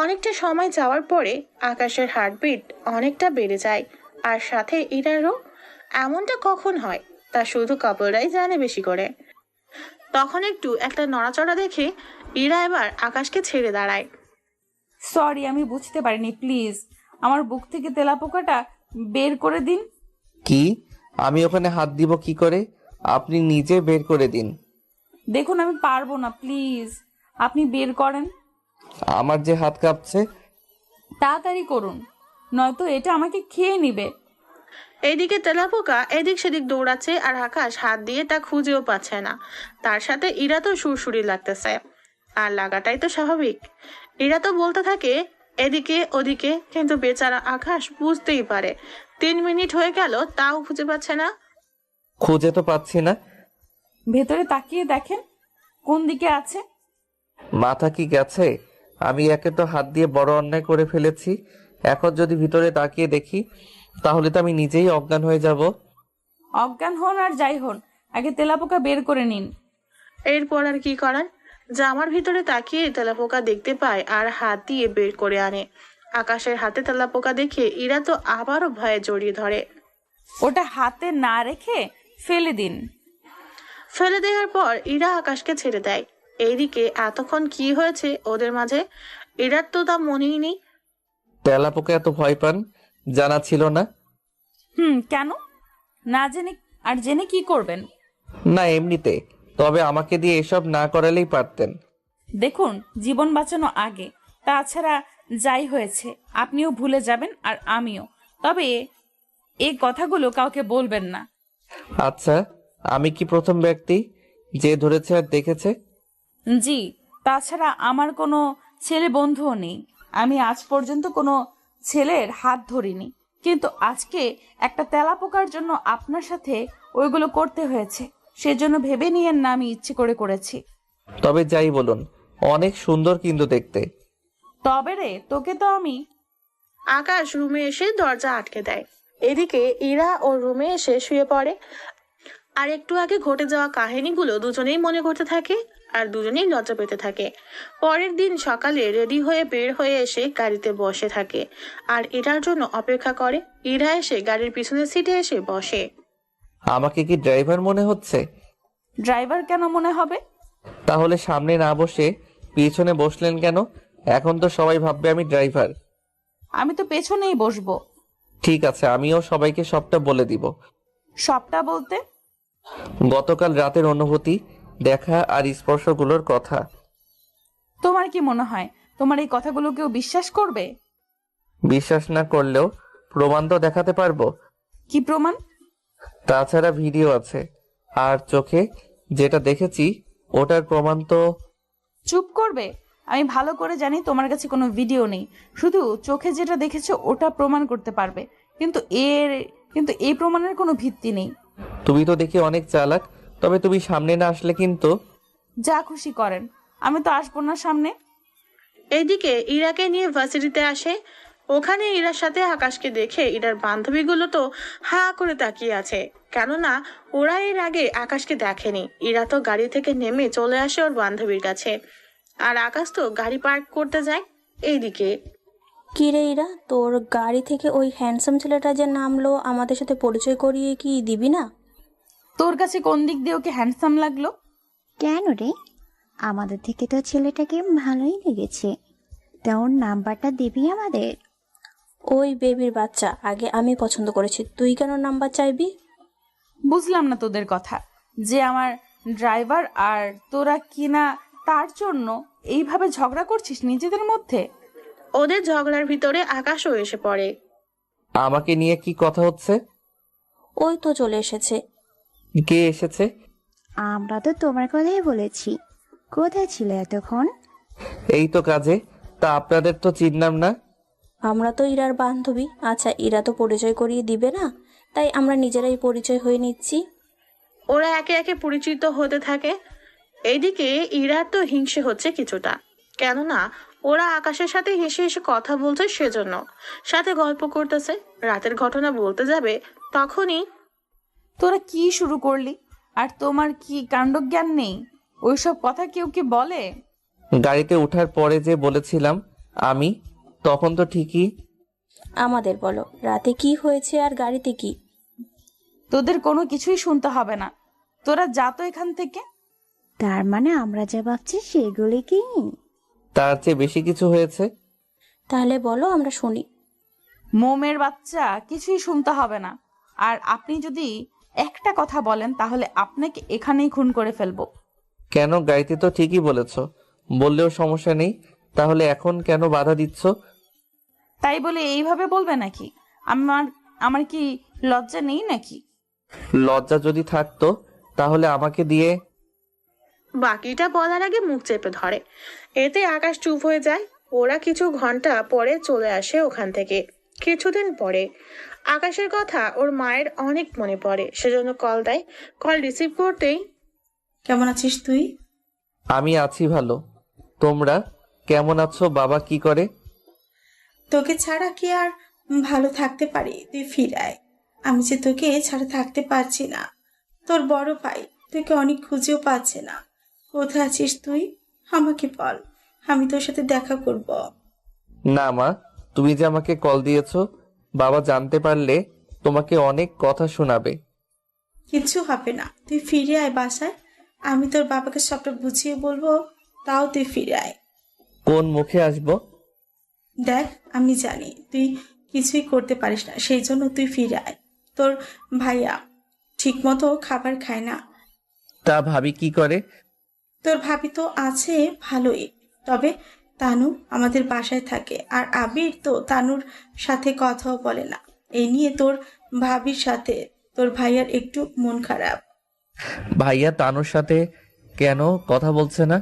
অনেকটা সময় যাওয়ার পরে আকাশের হার্টবিট অনেকটা বেড়ে যায়, আর সাথে ইরারও। এমনটা কখন হয় তা শুধু কাপড়রাই জানে বেশি করে। তখন একটা নড়াচড়া দেখে ইরা এবার আকাশকে ছেড়ে দাঁড়ায়। সরি, আমি বুঝতে পারিনি, প্লিজ আমার বুক থেকে তেলাপোকাটা বের করে দিন। কি? আমি ওখানে হাত দিব কি করে? আপনি নিজে বের করে দিন। দেখুন আমি পারবো না, প্লিজ আপনি বের করেন। আমার যে হাত কাঁপছে। তাড়াতাড়ি করুন, নয়তো এটা আমাকে খেয়ে নিবে। এইদিকে তেলাপোকা এদিক সেদিক দৌড়াচ্ছে, আর আকাশ হাত দিয়ে তা খুঁজেও পাচ্ছে না। তার সাথে ইরা তো সুরসুরি লাগতেছে, আর লাগাটাই তো স্বাভাবিক। ইরা তো বলতে থাকে এদিকে ওদিকে, কিন্তু বেচারা আকাশ বুঝতেই পারে 3 মিনিট হয়ে গেল তাও খুঁজে পাচ্ছে না। খুঁজে তো পাচ্ছি না। ভেতরে তাকিয়ে দেখেন কোন দিকে আছে। মাথা কি গেছে? আমি একে তো হাত দিয়ে বড় অন্যায় করে ফেলেছি, এখন যদি ভিতরে তাকিয়ে দেখি তাহলে তো আমি নিজেই অজ্ঞান হয়ে যাব। অজ্ঞান হন আর যাই হন, আগে তেলাপোকা বের করে নিন। এরপর আর কি করার, জামার ভিতরে তাকিয়ে তেলাপোকা দেখতে পায় আর হাত দিয়ে বের করে আনে। আকাশের হাতে তেলাপোকা দেখে ইরা তো আবারও ভয়ে জড়িয়ে ধরে। ওটা হাতে না রেখে ফেলে দিন। ফেলে দেওয়ার পর ইরা আকাশকে ছেড়ে দেয়। এইদিকে এতক্ষণ কি হয়েছে ওদের মাঝে ইরার তো তা মনেই নেই। তেলাপোকা এত ভয় পান জানা ছিল না। কেন? না জেনে আর জেনে কি করবেন? না এমনিতে, তবে আমাকে দিয়ে এসব না করালেই পারতেন। দেখুন জীবন বাঁচানো আগে, তাছাড়া যাই হয়েছে আপনিও ভুলে যাবেন আর আমিও। তবে এই কথাগুলো কাউকে বলবেন না। আচ্ছা, আমি কি প্রথম ব্যক্তি যে ধরেছে আর দেখেছে? জি, তাছাড়া আমার কোনো ছেলে বন্ধুও নেই। আমি আজ পর্যন্ত কোনো ছেলের হাত ধরিনি, কিন্তু আজকে একটা তেলাপোকার জন্য আপনার সাথে ওইগুলো করতে হয়েছে। সেজন্য ভেবে নিয়েন না আমি ইচ্ছে করে করেছি। তবে যাই বলুন, অনেক সুন্দর কিন্তু দেখতে। তবে রে, তোকে তো আমি। আকাশ রুমে এসে দরজা আটকে দেয়। এদিকে ইরা ওর রুমে এসে শুয়ে পড়ে, আর একটু আগে ঘটে যাওয়া কাহিনীগুলো দুজনেই মনে করতে থাকে, আর দুজনেই লজ্জা পেতে থাকে। পরের দিন সকালে রেডি হয়ে বের হয়ে এসে গাড়িতে বসে থাকে, আর ইরার জন্য অপেক্ষা করে। ইরা এসে গাড়ির পিছনের সিটে এসে বসে। আমাকে কি ড্রাইভার মনে হচ্ছে? ড্রাইভার কেন মনে হবে? তাহলে সামনে না বসে পিছনে বসলেন কেন? এখন তো সবাই ভাববে আমি ড্রাইভার। আমি তো পেছনেই বসবো। ঠিক আছে, আমিও সবাইকে সবটা বলে দিব। সবটা বলতে? গতকাল রাতের অনুভূতি, দেখা আর স্পর্শগুলোর কথা। তোমার কি মনে হয় তোমার এই কথাগুলো কেউ বিশ্বাস করবে? বিশ্বাস না করলেও প্রমাণ তো দেখাতে পারবো। কি প্রমাণ? তাছাড়া ভিডিও আছে, আর চোখে যেটা দেখেছি ওটার প্রমাণ তো। চুপ করবে? আমি ভালো করে জানি তোমার কাছে কোনো ভিডিও নেই, শুধু চোখে যেটা দেখেছো ওটা প্রমাণ করতে পারবে, কিন্তু এই প্রমাণের কোনো ভিত্তি নেই। তুমি তো দেখি অনেক চালাক, তবে তুমি সামনে না আসলে কিন্তু। যা খুশি করেন, আমি তো আসবো না সামনে। এইদিকে ইরাকে নিয়ে ভার্সিটিতে আসে। ওখানে ইরার সাথে আকাশকে দেখে ইরার বান্ধবীগুলো তো হা করে তাকিয়ে আছে, কেননা ওরা এর আগে আকাশকে দেখেনি। ইরা তো গাড়ি থেকে নেমে চলে আসে ওর বান্ধবীর কাছে, আর আকাশ তো গাড়ি পার্ক করতে যায়। এইদিকে কিরে ইরা, তোর গাড়ি থেকে ওই হ্যান্ডসাম ছেলেটা যে নামলো, আমাদের সাথে পরিচয় করিয়ে কি দিবি না? তোর কাছে কোন দিক দিয়ে ওকে হ্যান্ডসাম লাগলো? কেন রে, আমাদের থেকে তো ছেলেটাকে ভালোই লেগেছে, তা ওর নাম্বারটা দিবি আমাদের? ওই বেবির বাচ্চা, আগে আমি পছন্দ করেছি, তুই কেন নাম্বার চাইবি? বুঝলাম না তোদের কথা, যে আমার ড্রাইভার আর তোরা কিনা তার জন্য এইভাবে ঝগড়া করছিস নিজেদের মধ্যে? ওদের ঝগড়ার ভিতরে আকাশও এসে পড়ে। আমাকে নিয়ে কি কথা হচ্ছে? ওই তো চলে এসেছে। কে এসেছে? আমরা তো তোমার কথাই বলেছি। কোথায় ছিলে এতক্ষণ? এই তো কাজে। তা আপনাদের তো চিনলাম না। আমরা তো ইরার বান্ধবী। আচ্ছা, ইরা তো পরিচয় করিয়ে দিবে না, তাই আমরা নিজেরাই পরিচয় হয়ে নিচ্ছি। ওরা একে একে পরিচিত হতে থাকে। এইদিকে ইরার তো হিংসে হচ্ছে কিছুটা, কেননা ওরা আকাশের সাথে হেসে হেসে কথা বলছে, সেজন্য সাথে গল্প করতেছে। রাতের ঘটনা বলতে যাবে তখনই, তোরা কি শুরু করলি? আর তোমার কি কাণ্ডজ্ঞান নেই? ওইসব কথা কেউ কি বলে? গাড়িতে ওঠার পরে যে বলেছিলাম আমি, তখন তো ঠিকই। আমাদের বলো, রাতে কি হয়েছে আর গাড়িতে কি? তোদের কোনো কিছুই শুনতে হবে না, তোরা যা তো এখান থেকে। তার মানে আমরা যা ভাবছি সেগুলি কি? তার চেয়ে বেশি কিছু হয়েছে। তাহলে বলো, আমরা শুনি। মোমের বাচ্চা, কিছুই শুনতে হবে না। আর আপনি যদি একটা কথা বলেন তাহলে আপনাকে এখানেই খুন করে ফেলবো। কেন? গাড়িতে তো ঠিকই বলেছো, বললেও সমস্যা নেই। তাহলে এখন কেন বাধা দিচ্ছ? তাই বলে এইভাবে বলবে নাকি? আমার আমার কি লজ্জা নেই নাকি? লজ্জা যদি থাকতো তাহলে আমাকে দিয়ে। বাকিটা বলার আগে মুখ চেপে ধরে। এতে আকাশ চুপ হয়ে যায়। ওরা কিছু ঘন্টা পরে চলে আসে ওখান থেকে। কিছুদিন পরে আকাশের কথা ওর মায়ের অনেক মনে পড়ে, সেজন্য কল দেয়। কল রিসিভ করতেই, কেমন আছিস তুই? আমি আছি ভালো। তোমরা কেমন আছো? বাবা কি করে? তোকে ছাড়া কি আর ভালো থাকতে পারি? তুই ফিরায়। আমি যে তোকে ছাড়া থাকতে পারছি না। তোর বড় ভাই তোকে অনেক খুঁজেও পাচ্ছে না। কোথায় আছিস তুই? আমাকে বল, আমি তোর সাথে দেখা করব। না মা, তুমি যে আমাকে কল দিয়েছো, বাবা জানতে পারলে তোমাকে অনেক কথা শোনাবে। কিচ্ছু হবে না, তুই ফিরে আয় বাসায়। আমি তোর বাবাকে সবটা বুঝিয়ে বলবো, তাও তুই ফিরে আয়। কোন মুখে আসবো? দেখ, আমি জানি তুই কিছুই করতে পারিস না, সেই জন্য তুই ফিরে আয়। তোর ভাইয়া ঠিক মতো খাবার খায় না। তা ভাবি কি করে? তোর ভাবি তো আছে ভালোই, তবে তানু আমাদের বাসায় থাকে, আর আবির তো তানুর সাথে কথাও বলে না। এই নিয়ে তোর ভাবির সাথে তোর ভাইয়ার একটু মন খারাপ। ভাইয়া তানুর সাথে কেন কথা বলছে না?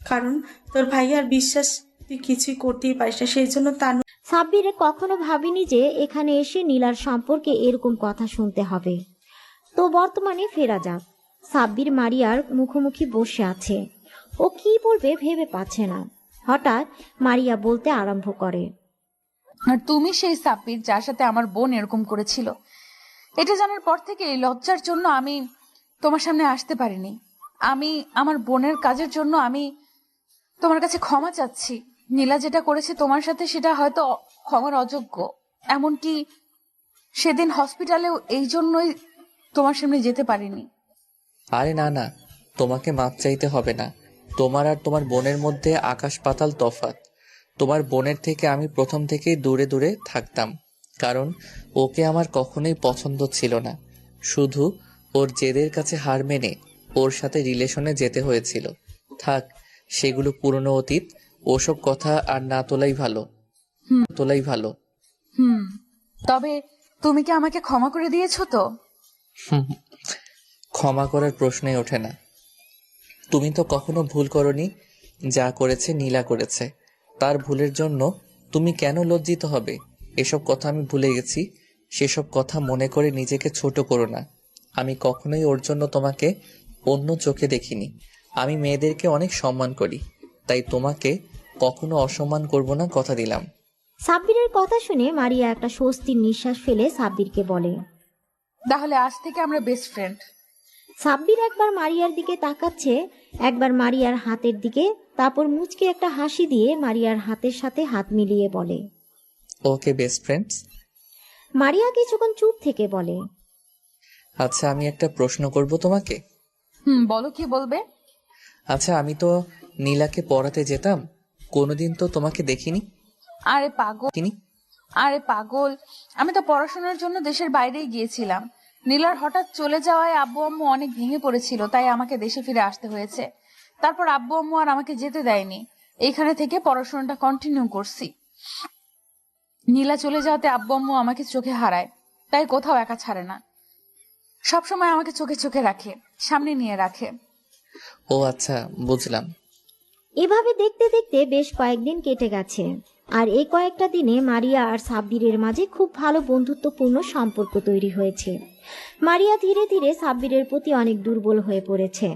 কারণ তোর ভাইয়ার বিশ্বাস তুই কিছুই করতেই পারিস না, সেই জন্য তানু। সাব্বির কখনো ভাবিনি যে এখানে এসে নীলার সম্পর্কে এরকম কথা শুনতে হবে। তো বর্তমানে ফেরা যাক। সাব্বির মারিয়ার মুখোমুখি বসে আছে। ও কি বলবে ভেবে পাচ্ছে না। হঠাৎ মারিয়া বলতে আরম্ভ করে, আর তুমি সেই সাব্বির যার সাথে আমার বোন এরকম করেছিল। এটা জানার পর থেকে লজ্জার জন্য আমি তোমার সামনে আসতে পারিনি। আমি আমার বোনের কাজের জন্য আমি তোমার কাছে ক্ষমা চাচ্ছি। নীলা যেটা করেছে তোমার সাথে সেটা হয়তো ক্ষমার অযোগ্য। এমনকি সেদিন হসপিটালেও এই জন্যই তোমার সামনে যেতে পারিনি। আরে না না, তোমাকে মাপ চাইতে হবে না। তোমার আর তোমার বোনের মধ্যে আকাশ পাতাল তফাৎ। তোমার বোনের থেকে আমি প্রথম থেকেই দূরে দূরে থাকতাম, কারণ ওকে আমার কখনোই পছন্দ ছিল না। শুধু ওর জেদের কাছে হার মেনে ওর সাথে রিলেশনে যেতে হয়েছিল। থাক, সেগুলো পুরনো অতীত। ওসব কথা আর না তোলাই ভালো। ভালো। তবে তুমি কি আমাকে ক্ষমা করে দিয়েছো তো? ক্ষমা করার প্রশ্নই ওঠে না। তুমি তো কখনো ভুল করনি। যা করেছে নীলা করেছে, তার ভুলের জন্য তুমি কেন লজ্জিত হবে? এসব কথা আমি ভুলে গেছি। সেসব কথা মনে করে নিজেকে ছোট করো না। আমি কখনোই ওর জন্য তোমাকে অন্য চোখে দেখিনি। আমি মেয়েদেরকে অনেক সম্মান করি, তাই তোমাকে কখনো অসম্মান করব না, কথা দিলাম। সাব্বিরের কথা শুনে মারিয়া একটা স্বস্তির নিঃশ্বাস ফেলে সাব্বিরকে বলে, তাহলে আজ থেকে আমরা বেস্ট ফ্রেন্ড। সাব্বির একবার মারিয়ার দিকে তাকাচ্ছে, একবার মারিয়ার হাতের দিকে, তারপর মুচকে একটা হাসি দিয়ে মারিয়ার হাতের সাথে হাত মিলিয়ে বলে, ওকে বেস্ট ফ্রেন্ডস। মারিয়া কিছুক্ষণ চুপ থেকে বলে, আচ্ছা, আমি একটা প্রশ্ন করব তোমাকে। বলো, কি বলবে? আচ্ছা, আমি তো নীলাকে পড়াতে যেতাম, কোনোদিন তো তোমাকে দেখিনি। আরে পাগল, আমি তো পড়াশোনার জন্য দেশের বাইরেই গিয়েছিলাম। নীলার হঠাৎ চলে যাওয়ায় আব্বু আম্মু অনেক ভেঙে পড়েছিল, তাই আমাকে দেশে ফিরে আসতে হয়েছে। তারপর আব্বু আম্মু আর আমাকে যেতে দেয়নি, এইখানে থেকে পড়াশোনাটা কন্টিনিউ করছি। নীলা চলে যাওয়াতে আব্বু আম্মু আমাকে চোখে হারায়, তাই কোথাও একা ছাড়ে না, সবসময় আমাকে চোখে চোখে রাখে, সামনে নিয়ে রাখে। ও আচ্ছা, বুঝলাম। এভাবে দেখতে দেখতে বেশ কয়েকদিন কেটে গেছে। আর এই কয়েকটা দিনে মারিয়া আর সাব্বিরের মাঝে খুব ভালো বন্ধুত্বপূর্ণ সম্পর্ক তৈরি হয়েছে। মারিয়া ধীরে ধীরে সাব্বিরের প্রতি অনেক দুর্বল হয়ে পড়েছে।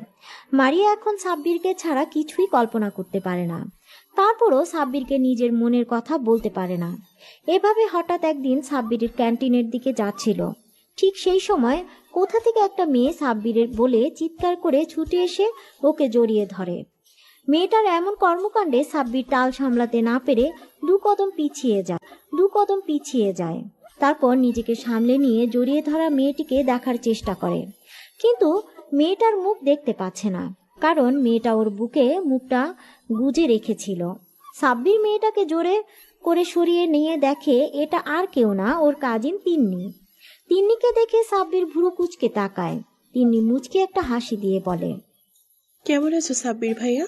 মারিয়া এখন সাব্বিরকে ছাড়া কিছুই কল্পনা করতে পারে না, তারপরও সাব্বিরকে নিজের মনের কথা বলতে পারে না। এভাবে হঠাৎ একদিন সাব্বিরের ক্যান্টিনের দিকে যাচ্ছিল। ঠিক সেই সময় কোথা থেকে একটা মেয়ে সাব্বিরের বলে চিৎকার করে ছুটে এসে ওকে জড়িয়ে ধরে। মেয়েটার এমন কর্মকাণ্ডে সাব্বির তাল সামলাতে না পেরে দু কদম পিছিয়ে যায়। তারপর নিজেকে সামলে নিয়ে জড়িয়ে ধরা মেয়েটিকে দেখার চেষ্টা করে, কিন্তু মেয়েটার মুখ দেখতে পাচ্ছে না, কারণ মেয়েটা ওর বুকে মুখটা গুজে রেখেছিল। সাব্বির মেয়েটাকে জোরে করে সরিয়ে নিয়ে দেখে এটা আর কেউ না, ওর কাজিন তিন্নি। তিন্নিকে দেখে সাব্বির ভুরু কুঁচকে তাকায়। তিন্নি মুচকে একটা হাসি দিয়ে বলে, কেমন আছো সাব্বির ভাইয়া?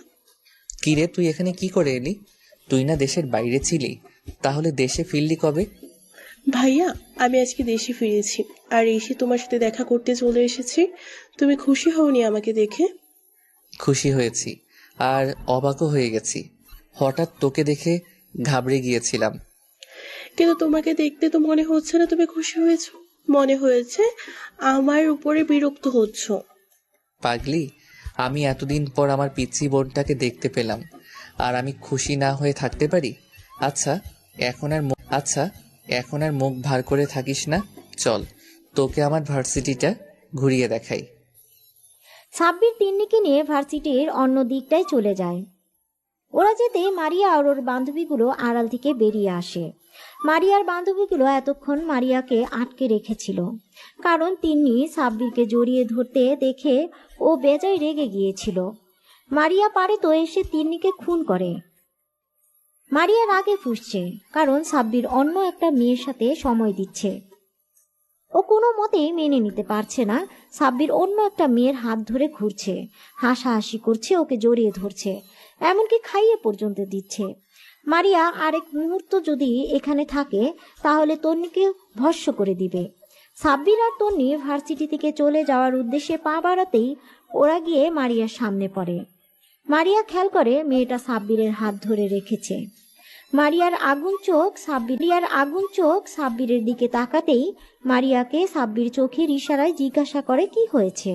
কিরে, তুই এখানে কি করে এলি? তুই না দেশের বাইরে ছিলি, তাহলে দেশে ফিরলি কবে? ভাইয়া, আমি আজকে দেশে ফিরেছি আর এসে তোমার সাথে দেখা করতে চলে এসেছি। তুমি খুশি হওনি আমাকে দেখে? খুশি হয়েছি, আর অবাকও হয়ে গেছি। হঠাৎ তোকে দেখে ঘাবড়ে গিয়েছিলাম। কিন্তু তোমাকে দেখতে তো মনে হচ্ছে না তুমি খুশি হয়েছো, মনে হয়েছে আমার উপরে বিরক্ত হচ্ছ। পাগলি, আমি এতদিন পর আমার পিচ্চি বোনটাকে দেখতে পেলাম, আর আমি খুশি না হয়ে থাকতে পারি? আচ্ছা, এখন আর মুখ ভার করে থাকিস না, চল তোকে আমার ভার্সিটিটা ঘুরিয়ে দেখাই। সাব্বির তিন্নিকে নিয়ে ভার্সিটির অন্য দিকটায় চলে যায়। ওরা যেতে মারিয়া আর ওর বান্ধবীগুলো আড়াল থেকে বেরিয়ে আসে। মারিয়ার বান্ধবীগুলো এতক্ষণ মারিয়াকে আটকে রেখেছিল, কারণ তিন্নি সাব্বিরকে জড়িয়ে ধরতে দেখে ও বেজায় রেগে গিয়েছিল। মারিয়া পারে তো এসে তিন্নিকে খুন করে। মারিয়া রাগে ফুঁসছে, কারণ সাব্বির অন্য একটা মেয়ের সাথে সময় দিচ্ছে। ও কোনো মতেই মেনে নিতে পারছে না সাব্বির অন্য একটা মেয়ের হাত ধরে ঘুরছে, হাসাহাসি করছে, ওকে জড়িয়ে ধরছে, এমনকি খাইয়ে পর্যন্ত দিচ্ছে। মারিয়া আরেক মুহূর্ত যদি এখানে থাকে তাহলে তন্নিকে ভস্ম করে দিবে। সাব্বির আর তন্নি ভার্সিটি থেকে চলে যাওয়ার উদ্দেশ্যে পা বাড়াতেই ওরা গিয়ে মারিয়ার সামনে পড়ে। মারিয়া খেয়াল করে মেয়েটা সাব্বিরের হাত ধরে রেখেছে। মারিয়ার আগুন চোখ সাব্বিরের দিকে তাকাতেই মারিয়াকে সাব্বির চোখের ইশারায় জিজ্ঞাসা করে কি হয়েছে,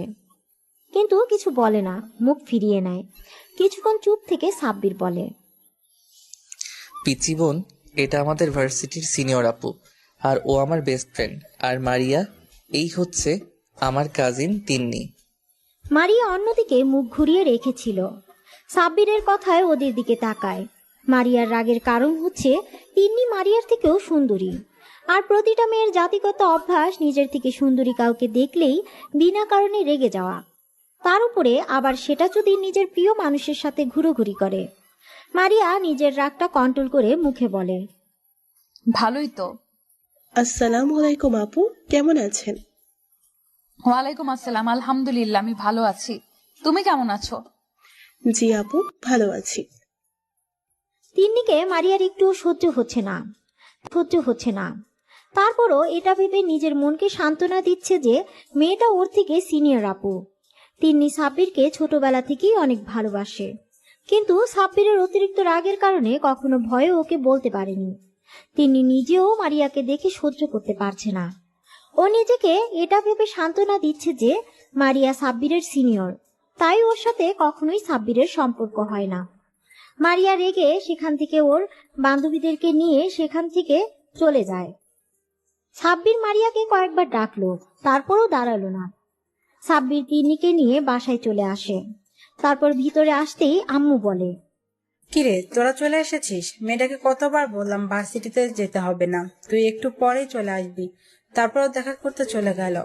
কিন্তু কিছু বলে না, মুখ ফিরিয়ে নেয়। কিছুক্ষণ চুপ থেকে সাব্বির বলে, পিচ্চি বোন, এটা আমাদের ভার্সিটির সিনিয়র আপু, আর ও আমার বেস্ট ফ্রেন্ড। আর মারিয়া, এই হচ্ছে আমার কাজিন তিন্নি। মারিয়া অন্যদিকে মুখ ঘুরিয়ে রেখেছিল। সাব্বিরের কথায় ওদের দিকে তাকায়। মারিয়ার রাগের কারণ হচ্ছে তিন্নি মারিয়ার থেকেও সুন্দরী, আর প্রতিটা মেয়ের জাতিগত অভ্যাস নিজের থেকে সুন্দরী কাউকে দেখলেই বিনা কারণে রেগে যাওয়া, তার উপরে আবার সেটা যদি নিজের প্রিয় মানুষের সাথে ঘুরোঘুরি করে। মারিয়া নিজের রাগটা কন্ট্রোল করে মুখে বলে, ভালোই তো। আসসালামু আলাইকুম আপু, কেমন আছেন? ওয়ালাইকুম আসসালাম, আলহামদুলিল্লাহ আমি ভালো আছি, তুমি কেমন আছো? জি আপু, ভালো আছি। তিন্নিকে মারিয়ার একটু সহ্য হচ্ছে না। তারপরও এটা ভেবে নিজের মনকে সান্ত্বনা দিচ্ছে যে মেয়েটা ওর থেকে সিনিয়র আপু। তিন্নি সাব্বিরকে ছোটবেলা থেকেই অনেক ভালোবাসে, কিন্তু সাব্বিরের অতিরিক্ত রাগের কারণে কখনো ভয়ে ওকে বলতে পারেনি। তিন্নি নিজেও মারিয়াকে দেখে সহ্য করতে পারছে না। ও নিজেকে এটা ভেবে সান্ত্বনা দিচ্ছে যে মারিয়া সাব্বিরের সিনিয়র, তাই ওর সাথে কখনোই সাব্বিরের সম্পর্ক হয় না। মারিয়া রেগে সেখান থেকে ওর বান্ধবীদেরকে নিয়ে সেখান থেকে চলে যায়। সাব্বির মারিয়াকে কয়েকবার ডাকলো, তারপরও দাঁড়ালো না। সাব্বির তিন্নিকে নিয়ে বাসায় চলে আসে। তারপর ভিতরে আসতেই আম্মু বলে, কিরে, তোরা চলে এসেছিস? মেয়েটাকে কতবার বললাম ভার্সিটিতে যেতে হবে না, তুই একটু পরেই চলে আসবি, তারপরও দেখা করতে চলে গেল।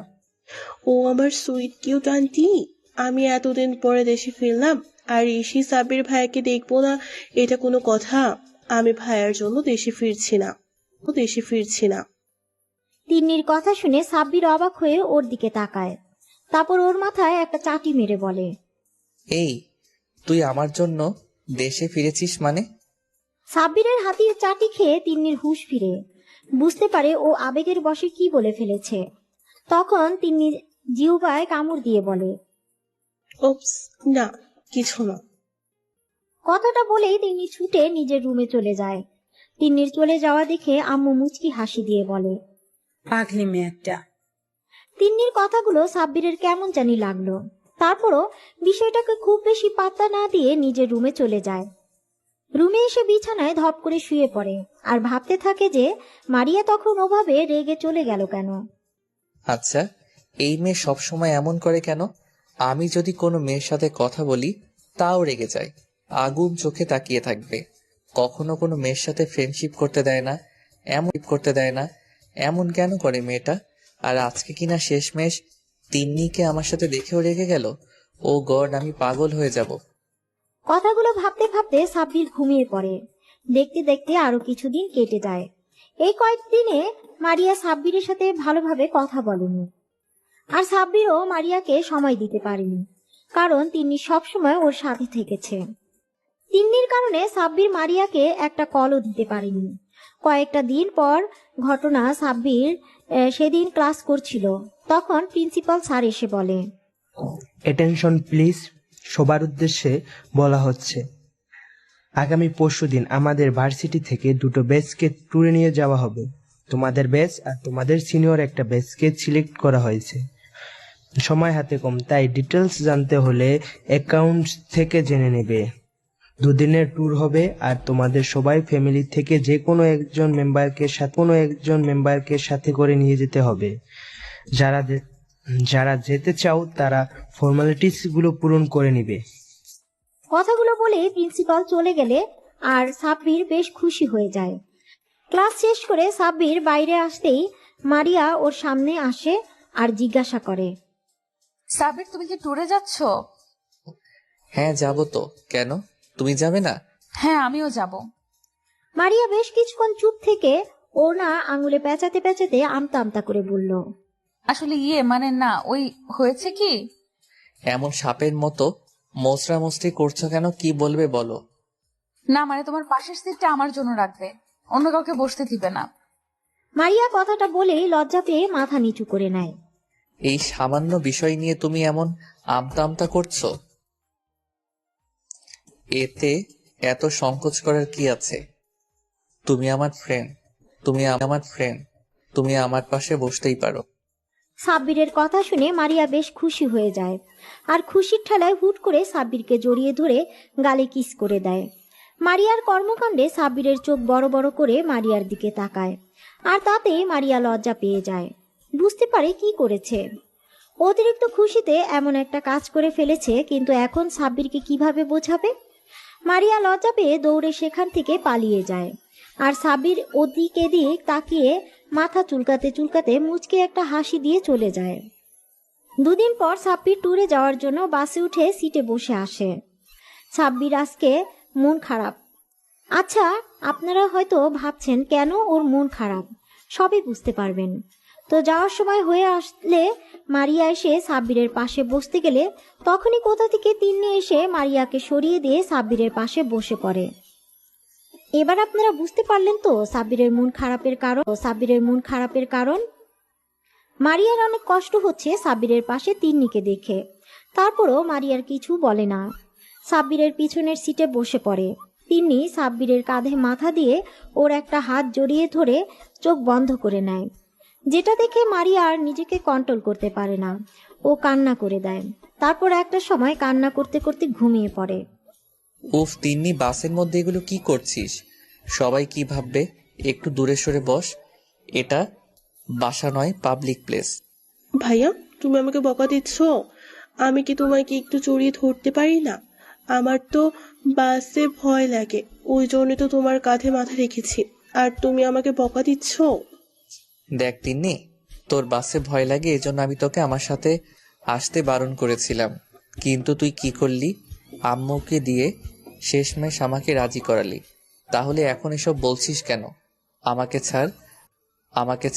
ও আমার সুইট কিউট আন্টি, আমি এতদিন পরে দেশে ফিরলাম আর ঋষি সাব্বির ভাইয়াকে দেখবো না, এটা কোনো কথা? আমি ভাইয়ার জন্য দেশে ফিরছি না। তিন্নির কথা শুনে সাব্বির অবাক হয়ে ওর দিকে তাকায়, তারপর ওর মাথায় একটা চাটি মেরে বলে, এই, তুই আমার জন্য দেশে ফিরেছিস মানে? সাব্বিরের হাতির চাটি খেয়ে তিন্নির হুঁশ ফিরে বুঝতে পারে ও আবেগের বশে কি বলে ফেলেছে। তখন তিন্নি জিহ্বায় কামড় দিয়ে বলে, ওপস, না কিছু না। কথাটা বলেই তিন্নি ছুটে নিজের রুমে চলে যায়। তিন্নির চলে যাওয়া দেখে আম্মু মুচকি হাসি দিয়ে বলে, পাগলি মেয়ে একটা। তিন্নির কথাগুলো সাব্বিরের কেমন জানি লাগলো। তারপরও বিষয়টাকে খুব বেশি পাত্তা না দিয়ে নিজের রুমে চলে যায়। রুমে এসে বিছানায় ধপ করে শুয়ে পড়ে আর ভাবতে থাকে যে মারিয়া তখন ওভাবে রেগে চলে গেল কেন। আচ্ছা, এই মেয়ে সবসময় এমন করে কেন? আমি যদি কোনো মেয়ের সাথে কথা বলি তাও রেগে যায়, আগুন চোখে তাকিয়ে থাকবে। কখনো কোনো মেয়ের সাথে ফ্রেন্ডশিপ করতে দেয় না, এমন কেন করে মেয়েটা? আর আজকে কিনা শেষমেশ তিন্নিকে আমার সাথে দেখেও রেগে গেল। ও গড, আমি পাগল হয়ে যাব। কথাগুলো ভাবতে ভাবতে সাব্বির ঘুমিয়ে পড়ে। দেখতে দেখতে আরো কিছুদিন কেটে যায়। এই কয়েকদিনে মারিয়া সাব্বিরের সাথে ভালোভাবে কথা বলেনি, আর সাব্বিরও মারিয়াকে সময় দিতে পারেনি, কারণ তিন্নি সবসময় ওর সাথে থেকেছে। তিন্নির কারণে সাব্বির মারিয়াকে একটা কলও দিতে পারেনি। কয়েকটা দিন পর ঘটনা, সাব্বির সেদিন ক্লাস করছিল, তখন প্রিন্সিপাল স্যার এসে বলে, অ্যাটেনশন প্লিজ, সবার উদ্দেশ্যে বলা হচ্ছে আগামী পরশুদিন আমাদের ভার্সিটি থেকে দুটো ব্যাচকে ট্যুরে নিয়ে যাওয়া হবে। তোমাদের ব্যাচ আর তোমাদের সিনিয়র একটা ব্যাচকে সিলেক্ট করা হয়েছে। সময় হাতে কম, তাই ডিটেলস জানতে হলে অ্যাকাউন্টস থেকে জেনে নেবে। দুদিনের ট্যুর হবে আর তোমাদের সবাই ফ্যামিলি থেকে যে কোনো একজন মেম্বারকে সাথে করে নিয়ে যেতে হবে। যারা যেতে চাও তারা ফর্মালিটিস গুলো পূরণ করে নিবে। কথাগুলো বলে প্রিন্সিপাল চলে গেলে আর সাব্বির বেশ খুশি হয়ে যায়। ক্লাস শেষ করে সাব্বির বাইরে আসতেই মারিয়া ওর সামনে আসে আর জিজ্ঞাসা করে, সাবির, তুমি কি ট্যুরে যাচ্ছ? হ্যাঁ যাব তো, কেন তুমি যাবে না? হ্যাঁ, আমিও যাব। মারিয়া বেশ কিছুক্ষণ চুপ থেকে ওর না আঙুলে পেঁচাতে পেঁচাতে আমতা আমতা করে বলল, আসলে মানে না, ওই হয়েছে কি। এমন সাপের মতো মোচড়ামোচড়ি করছো কেন? কি বলবে বলো। না মানে তোমার পাশের সিটটা আমার জন্য রাখবে, অন্য কাউকে বসতে দিবে না। মারিয়া কথাটা বলেই লজ্জা পেয়ে মাথা নিচু করে নেয়। এই সামান্য বিষয় নিয়ে তুমি এমন আমতা আমতা করছো, এতে এত সংকোচ করার কি আছে? তুমি আমার ফ্রেন্ড, তুমি আমার পাশে বসতেই পারো। সাব্বিরের কথা শুনে মারিয়া বেশ খুশি হয়ে যায়, আর খুশির ঠেলায় হুট করে সাব্বিরকে জড়িয়ে ধরে গালে কিস করে দেয়। মারিয়ার কর্মকাণ্ডে সাব্বিরের চোখ বড় বড় করে মারিয়ার দিকে তাকায়, আর তাতে মারিয়া লজ্জা পেয়ে যায়। বুঝতে পারে কি করেছে। অতিরিক্ত খুশিতে এমন একটা কাজ করে ফেলেছে, কিন্তু এখন সাব্বিরকে কিভাবে বোঝাবে? মারিয়া লজ্জা পেয়ে দৌড়ে সেখান থেকে পালিয়ে যায়, আর সাব্বির ওদিক এদিক তাকিয়ে মাথা চুলকাতে চুলকাতে মুচকে একটা হাসি দিয়ে চলে যায়। দুদিন পর সাব্বির ট্যুরে যাওয়ার জন্য বাসে উঠে সিটে বসে আসে। সাব্বির আজকে মন খারাপ। আচ্ছা, আপনারা হয়তো ভাবছেন কেন ওর মন খারাপ, সবই বুঝতে পারবেন। তো যাওয়ার সময় হয়ে আসলে মারিয়া এসে সাব্বিরের পাশে বসতে গেলে তখনই কোথা থেকে তিন্নি এসে মারিয়াকে সরিয়ে দিয়ে সাব্বিরের পাশে বসে পড়ে। এবার আপনারা বুঝতে পারলেন তো সাব্বিরের মন খারাপের কারণ। মারিয়ার অনেক কষ্ট হচ্ছে সাব্বিরের পাশে তিন্নিকে দেখে, তারপরও মারিয়ার কিছু বলে না। সাব্বিরের পিছনের সিটে বসে পড়ে। তিন্নি সাব্বিরের কাঁধে মাথা দিয়ে ওর একটা হাত জড়িয়ে ধরে চোখ বন্ধ করে নেয়, যেটা দেখে মারিয়া আর নিজেকে কন্ট্রোল করতে পারে না। ও কান্না করে দেয়। তারপর একটা সময় কান্না করতে করতে ঘুমিয়ে পড়ে। উফ তিন্নি, বাসের মধ্যে এগুলো কি করছিস? সবাই কি ভাববে? একটু দূরে সরে বস, এটা বাসা নয়, পাবলিক প্লেস। ভাইয়া, তুমি আমাকে বকা দিচ্ছ? আমি কি তোমাকে একটু জড়িয়ে ধরতে পারি না? আমার তো বাসে ভয় লাগে, ওই জন্য তো তোমার কাঁধে মাথা রেখেছি, আর তুমি আমাকে বকা দিচ্ছ। দেখ তিন্নি, তোর বাসে ভয় লাগে এজন্য আমি তোকে আমার সাথে আসতে বারণ করেছিলাম, কিন্তু তুই কি করলি? আম্মুকে দিয়ে শেষমেশ আমাকে রাজি করালি। তাহলে এখন এসব বলছিস কেন? আমাকে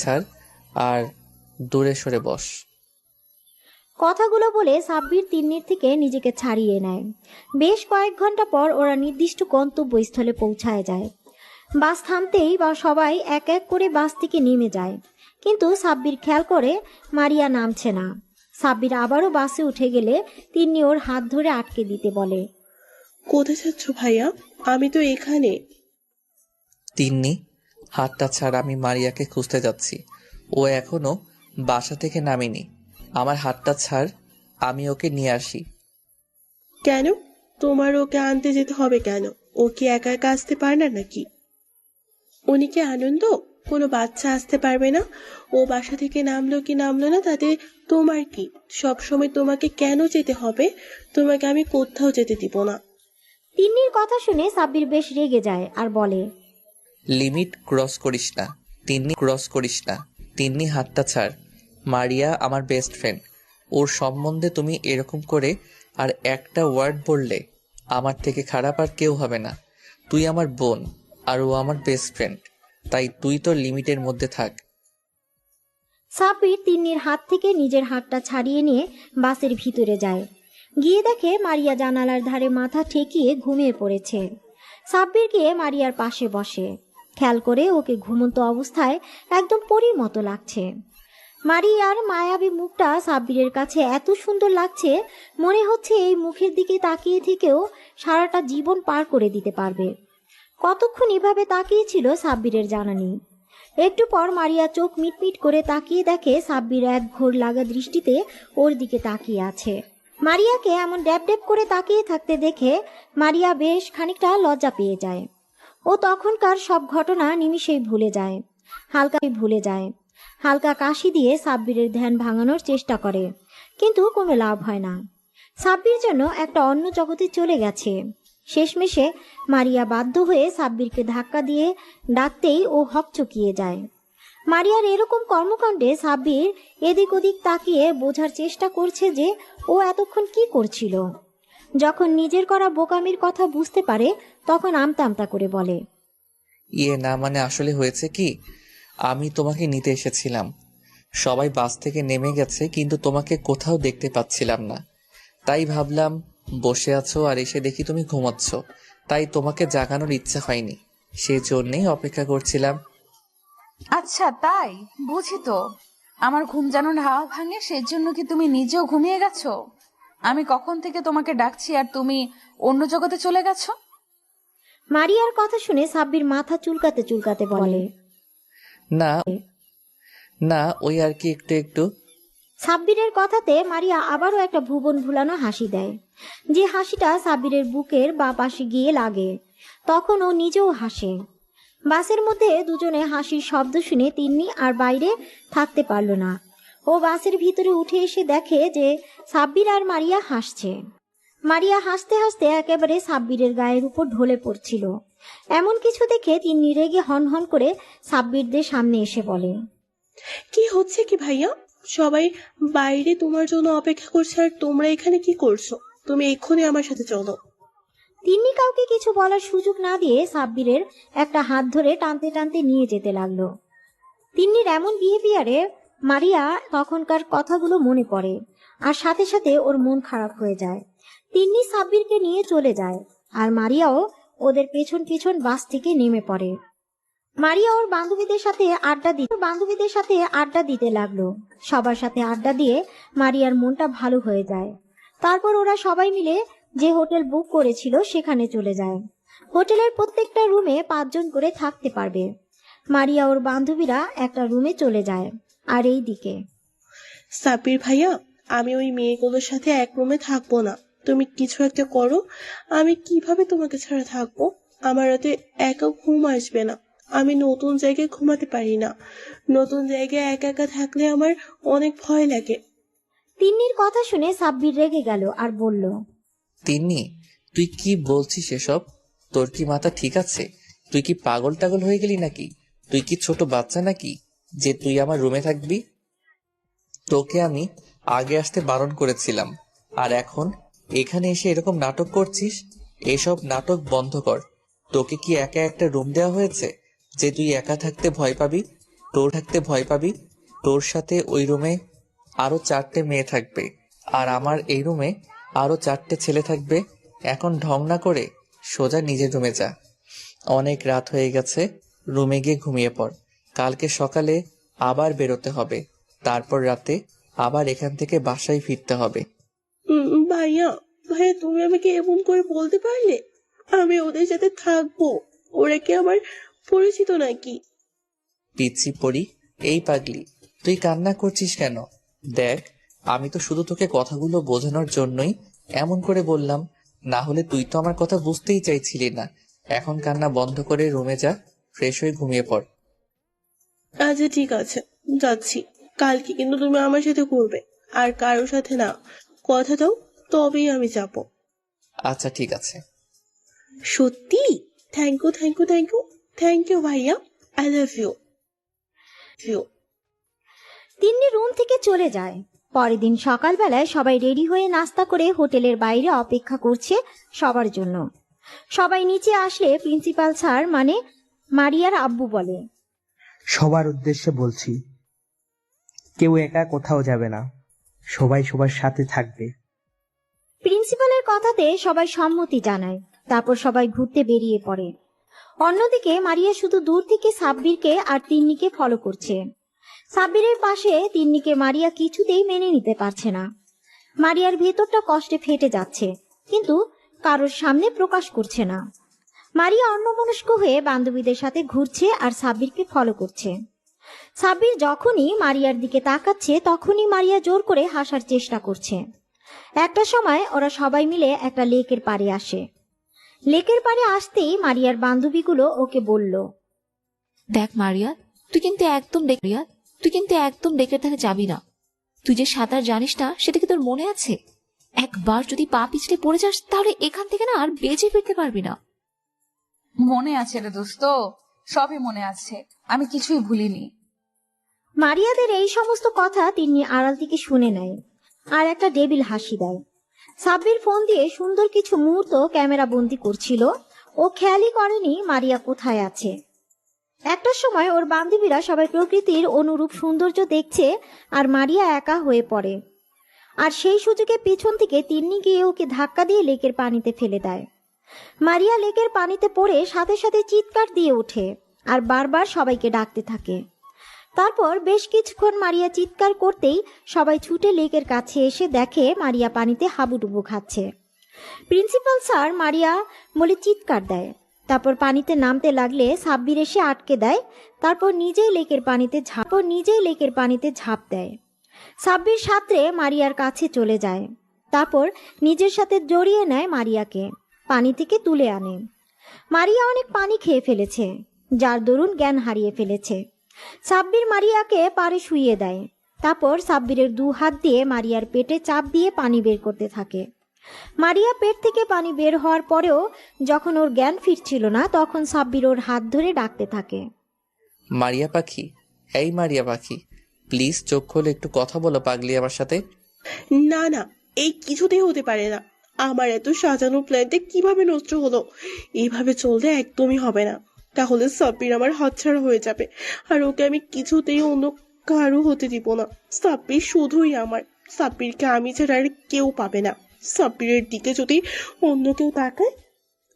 ছাড় আর দূরে সরে বস। কথাগুলো বলে সাব্বির তিন্নির থেকে নিজেকে ছাড়িয়ে নেয়। বেশ কয়েক ঘন্টা পর ওরা নির্দিষ্ট গন্তব্যস্থলে পৌঁছায় যায়। বাস থামতেই বা সবাই এক এক করে বাস থেকে নেমে যায়, কিন্তু সাব্বির খেয়াল করে মারিয়া নামছে না। সাব্বির আবারও বাসে উঠে গেলে তিন্নি ওর হাত ধরে আটকে দিতে বলে। কোথায় যাচ্ছ ভাইয়া? আমি তো এখানে। তিন্নি, হাতটা ছাড়, আমি মারিয়াকে খুঁজতে যাচ্ছি। ও এখনো বাসা থেকে নামেনি। আমার হাতটা ছাড়, আমি ওকে নিয়ে আসি। কেন? তোমার ওকে আনতে যেতে হবে কেন? ও কি একা একা আসতে পারে না নাকি? উনি কি আনন্দ? কোনো বাচ্চা আসতে পারবে না? ও বাসা থেকে নামলো কি নামলো না তাতে তোমার কি? সব সময় তোমাকে কেন যেতে হবে? তোমাকে আমি কোথাও যেতে দিব না। তিন্নির কথা শুনে সাব্বির বেশ রেগে যায় আর বলে, লিমিট ক্রস করিস না তিন্নি, ক্রস করিস না তিন্নি, হাতটা ছাড়। মারিয়া আমার বেস্ট ফ্রেন্ড। ওর সম্বন্ধে তুমি এরকম করে আর একটা ওয়ার্ড বললে আমার থেকে খারাপ আর কেউ হবে না। তুই আমার বোন আর ও আমার বেস্ট ফ্রেন্ড, তাই তুই তোর লিমিটের মধ্যে থাক। সাব্বির তিন্নির হাত থেকে নিজের হাতটা ছাড়িয়ে নিয়ে বাসের ভিতরে যায়। গিয়ে দেখে মারিয়া জানালার ধারে মাথা ঠেকিয়ে ঘুমিয়ে পড়েছে। সাব্বির গিয়ে মারিয়ার পাশে বসে। খেয়াল করে ওকে ঘুমন্ত অবস্থায় একদম পরীর মতো লাগছে। মারিয়ার মায়াবী মুখটা সাব্বিরের কাছে এত সুন্দর লাগছে, মনে হচ্ছে এই মুখের দিকে তাকিয়ে থেকেও সারাটা জীবন পার করে দিতে পারবে। কতক্ষণ এভাবে তাকিয়েছিল সাব্বিরের জানা নেই। একটু পর মারিয়া চোখ মিটমিট করে তাকিয়ে দেখে সাব্বির এক ঘোর লাগা দৃষ্টিতে ওর দিকে তাকিয়ে আছে। মারিয়াকে এমন ড্যাব ড্যাব করে তাকিয়ে থাকতে দেখে মারিয়া বেশ খানিকটা লজ্জা পেয়ে যায়। ও তখনকার সব ঘটনা নিমিষেই ভুলে যায়। হালকা কাশি দিয়ে সাব্বিরের ধ্যান ভাঙানোর চেষ্টা করে, কিন্তু কোনো লাভ হয় না। সাব্বির যেন একটা অন্য জগতে চলে গেছে। শেষমেশে মারিয়া বাধ্য হয়ে সাব্বিরকে ধাক্কা দিয়ে ডাকতেই ও হকচকিয়ে যায়। মারিয়ার এরকম কর্মকাণ্ডে সাব্বির এদিক ওদিক তাকিয়ে বোঝার চেষ্টা করছে যে ও এতক্ষণ কি করছিল। যখন নিজের করা বোকামির কথা বুঝতে পারে তখন আমতা আমতা করে বলে, না মানে আসলে হয়েছে কি, আমি তোমাকে নিতে এসেছিলাম। সবাই বাস থেকে নেমে গেছে, কিন্তু তোমাকে কোথাও দেখতে পাচ্ছিলাম না। তাই ভাবলাম বসে আছো আর এসে দেখি তুমি ঘুমাচ্ছ, তাই তোমাকে জাগানোর ইচ্ছা হয়নি, সেজন্যই অপেক্ষা করছিলাম। আচ্ছা তাই বুঝি তো। আমার ঘুম যেন হাওয়া ভাঙে, সেজন্য কি তুমি নিজেও ঘুমিয়ে গেছো? আমি কখন থেকে তোমাকে ডাকছি আর তুমি অন্য জগতে চলে গেছো? মারিয়ার কথা শুনে সাব্বির মাথা চুলকাতে চুলকাতে বলে, না ওই আর কি একটু একটু। সাব্বিরের কথাতে মারিয়া আবারও একটা ভুবন ভুলানো হাসি দেয়, যে হাসিটা সাব্বিরের বুকের বা পাশে গিয়ে লাগে। তখন ও নিজেও হাসে। বাসের মধ্যে দুজনে হাসির শব্দ শুনে তিন্নি আর বাইরে থাকতে পারল না। ও বাসের ভিতরে উঠে এসে দেখে যে সাব্বির আর মারিয়া হাসছে। মারিয়া হাসতে হাসতে একেবারে সাব্বিরের গায়ের উপর ঢলে পড়ছিল। এমন কিছু দেখে তিন্নি রেগে হনহন করে সাব্বিরদের সামনে এসে বলে, কি হচ্ছে কি ভাইয়া? সবাই বাইরে তোমার জন্য অপেক্ষা করছে আর তোমরা এখানে কি করছো? তুমি এক্ষুনি আমার সাথে চলো। তিন্নি কাউকে কিছু বলার সুযোগ না দিয়ে সাব্বিরের একটা হাত ধরে টানতে টানতে নিয়ে যেতে লাগলো। তিন্নির এমন বিহেভিয়ারে মারিয়া তখনকার কথাগুলো মনে পড়ে, আর সাথে সাথে ওর মন খারাপ হয়ে যায়। তিন্নি সাব্বিরকে নিয়ে চলে যায়, আর মারিয়াও ওদের পেছন পেছন বাস থেকে নেমে পড়ে। মারিয়া ওর বান্ধবীদের সাথে আড্ডা দিতে লাগলো। সবার সাথে আড্ডা দিয়ে মারিয়ার মনটা ভালো হয়ে যায়। তারপর ওরা সবাই মিলে যে হোটেল বুক করেছিল সেখানে চলে যায়। হোটেলের প্রত্যেকটা রুমে 5 জন করে থাকতে পারবে। মারিয়া ওর বান্ধবীরা একটা রুমে চলে যায়। আর এই দিকে সাব্বির ভাইয়া, আমি ওই মেয়েগুলোর সাথে এক রুমে থাকবো না। তুমি কিছু একটা করো। আমি কিভাবে তোমাকে ছাড়া থাকবো? আমার রাতে একা ঘুম আসবে না। আমি নতুন জায়গায় ঘুমাতে পারি না। নতুন জায়গায় একা একা থাকলে আমার অনেক ভয় লাগে। তিন্নির কথা শুনে সাব্বির রেগে গেল আর বলল, তিন্নি, তুই কি বলছিস এসব? তোর কি মাথা ঠিক আছে? তুই কি পাগল টাগল হয়ে গেলি নাকি? তুই কি ছোট বাচ্চা নাকি যে তুই আমার রুমে থাকবি? তোকে আমি আগে আসতে বারণ করেছিলাম, আর এখন এখানে এসে এরকম নাটক করছিস? এসব নাটক বন্ধ কর। তোকে কি একা একটা রুম দেওয়া হয়েছে যে তুই একা থাকতে ভয় পাবি? তোর সাথে ওই রুমে আরো 4টে মেয়ে থাকবে, আর আমার এই রুমে আরো 4টে ছেলে থাকবে। এখন ঢং না করে সোজা নিজের রুমে যা। অনেক রাত হয়ে গেছে, রুমে গিয়ে ঘুমিয়ে পড়। কালকে সকালে আবার বেরোতে হবে, তারপর রাতে আবার এখান থেকে বাসায় ফিরতে হবে। ভাইয়া ভাইয়া তুমি আমাকে এমন করে বলতে পারলে? আমি ওদের সাথে থাকবো। ওরা কি আমার পরিচিত নাকি? পিচ্ছি পড়ি, এই পাগলি, তুই কান্না করছিস কেন? দেখ, আমি তো শুধু তোকে কথাগুলো বোঝানোর জন্যই এমন করে বললাম, না হলে তুই তো আমার কথা বুঝতেই চাইছিলি না। এখন কান্না বন্ধ করে রুমে যা, ফ্রেশ হয়ে ঘুমিয়ে পড়। আচ্ছা ঠিক আছে, যাচ্ছি। কালকে কিন্তু তুমি আমার সাথে করবে, আর কারোর সাথে না। কথা দাও, তবেই আমি যাব। আচ্ছা ঠিক আছে। সত্যি? Thank you thank you thank you thank you ভাইয়া। I love you. Tinni room থেকে চলে যায়। পরের দিন সকালবেলায় সবাই রেডি হয়ে নাস্তা করে হোটেলের বাইরে অপেক্ষা করছে সবার জন্য। সবাই নিচে আসলে প্রিন্সিপাল স্যার মানে মারিয়ার আব্বু বলে, সবার উদ্দেশ্যে বলছি, কেউ একা কোথাও যাবে না, সবাই সবার সাথে থাকবে। প্রিন্সিপালের কথাতে সবাই সম্মতি জানায়। তারপর সবাই ঘুরতে বেরিয়ে পড়ে। অন্যদিকে মারিয়া শুধু দূর থেকে সাব্বিরকে আর তিন্নিকে ফলো করছে। সাব্বিরের পাশে তিন্নিকে মারিয়া কিছুতেই মেনে নিতে পারছে না। মারিয়ার ভেতরটা কষ্টে ফেটে যাচ্ছে, কিন্তু কারোর সামনে প্রকাশ করছে না। মারিয়া অন্যমনস্ক হয়ে বান্ধবীদের সাথে ঘুরছে আর সাব্বিরকে ফলো করছে। সাব্বির যখনই মারিয়ার দিকে তাকাচ্ছে তখনই মারিয়া জোর করে হাসার চেষ্টা করছে। একটা সময় ওরা সবাই মিলে একটা লেকের পাড়ে আসে। লেকের পাড়ে আসতেই মারিয়ার বান্ধবীগুলো ওকে বলল, দেখ মারিয়া, তুই কিন্তু একদম লেকের ধারে যাবি না। তুই যে সাঁতার জানিস না সেটা কি তোর মনে আছে? একবার যদি পা পিছলে পড়ে যাস তাহলে এখান থেকে না আর বেঁচে ফিরতে পারবি না। মনে আছে রে দোস্ত, সবই মনে আছে, আমি কিছুই ভুলিনি। মারিয়াদের এই সমস্ত কথা তিনি আড়াল থেকে শুনে নেয় আর একটা ডেবিল হাসি দেয়। সাব্বির ফোন দিয়ে সুন্দর কিছু মুহূর্ত ক্যামেরা বন্দি করছিল। ও খেয়ালই করেনি মারিয়া কোথায় আছে। একটা সময় ওর বান্ধবীরা সবাই প্রকৃতির অনুরূপ সৌন্দর্য দেখছে আর মারিয়া একা হয়ে পড়ে। আর সেই সুযোগে পিছন থেকে তিন্নি গিয়ে ওকে ধাক্কা দিয়ে লেকের পানিতে ফেলে দেয়। মারিয়া লেকের পানিতে পড়ে সাথে সাথে চিৎকার দিয়ে ওঠে আর বারবার সবাইকে ডাকতে থাকে। তারপর বেশ কিছুক্ষণ মারিয়া চিৎকার করতেই সবাই ছুটে লেকের কাছে এসে দেখে মারিয়া পানিতে হাবুডুবু খাচ্ছে। প্রিন্সিপাল স্যার মারিয়া বলে চিৎকার দেয়। তারপর পানিতে নামতে লাগলে সাব্বির এসে আটকে দেয়। তারপর নিজেই লেকের পানিতে ঝাঁপ দেয়। সাব্বির সাঁতরে মারিয়ার কাছে চলে যায়। তারপর নিজের সাথে জড়িয়ে নেয় মারিয়াকে, পানি থেকে তুলে আনে। মারিয়া অনেক পানি খেয়ে ফেলেছে, যার দরুন জ্ঞান হারিয়ে ফেলেছে। সাব্বির মারিয়াকে পাড়ে শুইয়ে দেয়। তারপর সাব্বিরের 2 হাত দিয়ে মারিয়ার পেটে চাপ দিয়ে পানি বের করতে থাকে। মারিয়া পেট থেকে পানি বের হওয়ার পরেও যখন ওর জ্ঞান ফিরছিল না তখন সাব্বির ওর হাত ধরে ডাকতে থাকে, মারিয়া পাখি, এই মারিয়া পাখি, প্লিজ চোখ খোলো, একটু কথা বলো পাগলি আমার সাথে। না না, এই কিছুতেই হতে পারে না। আমার এত সাজানো প্ল্যানটা কিভাবে নষ্ট হলো? এইভাবে চললে একদমই হবে না। তাহলে সাব্বির আমার হাতছাড়া হয়ে যাবে, আর ওকে আমি কিছুতেই অন্য কারো হতে দিব না। সাব্বির শুধুই আমার। সাব্বিরকে আমি ছাড়া আর কেউ পাবে না। সাব্বিরের দিকে যদি অন্য কেউ তাকায়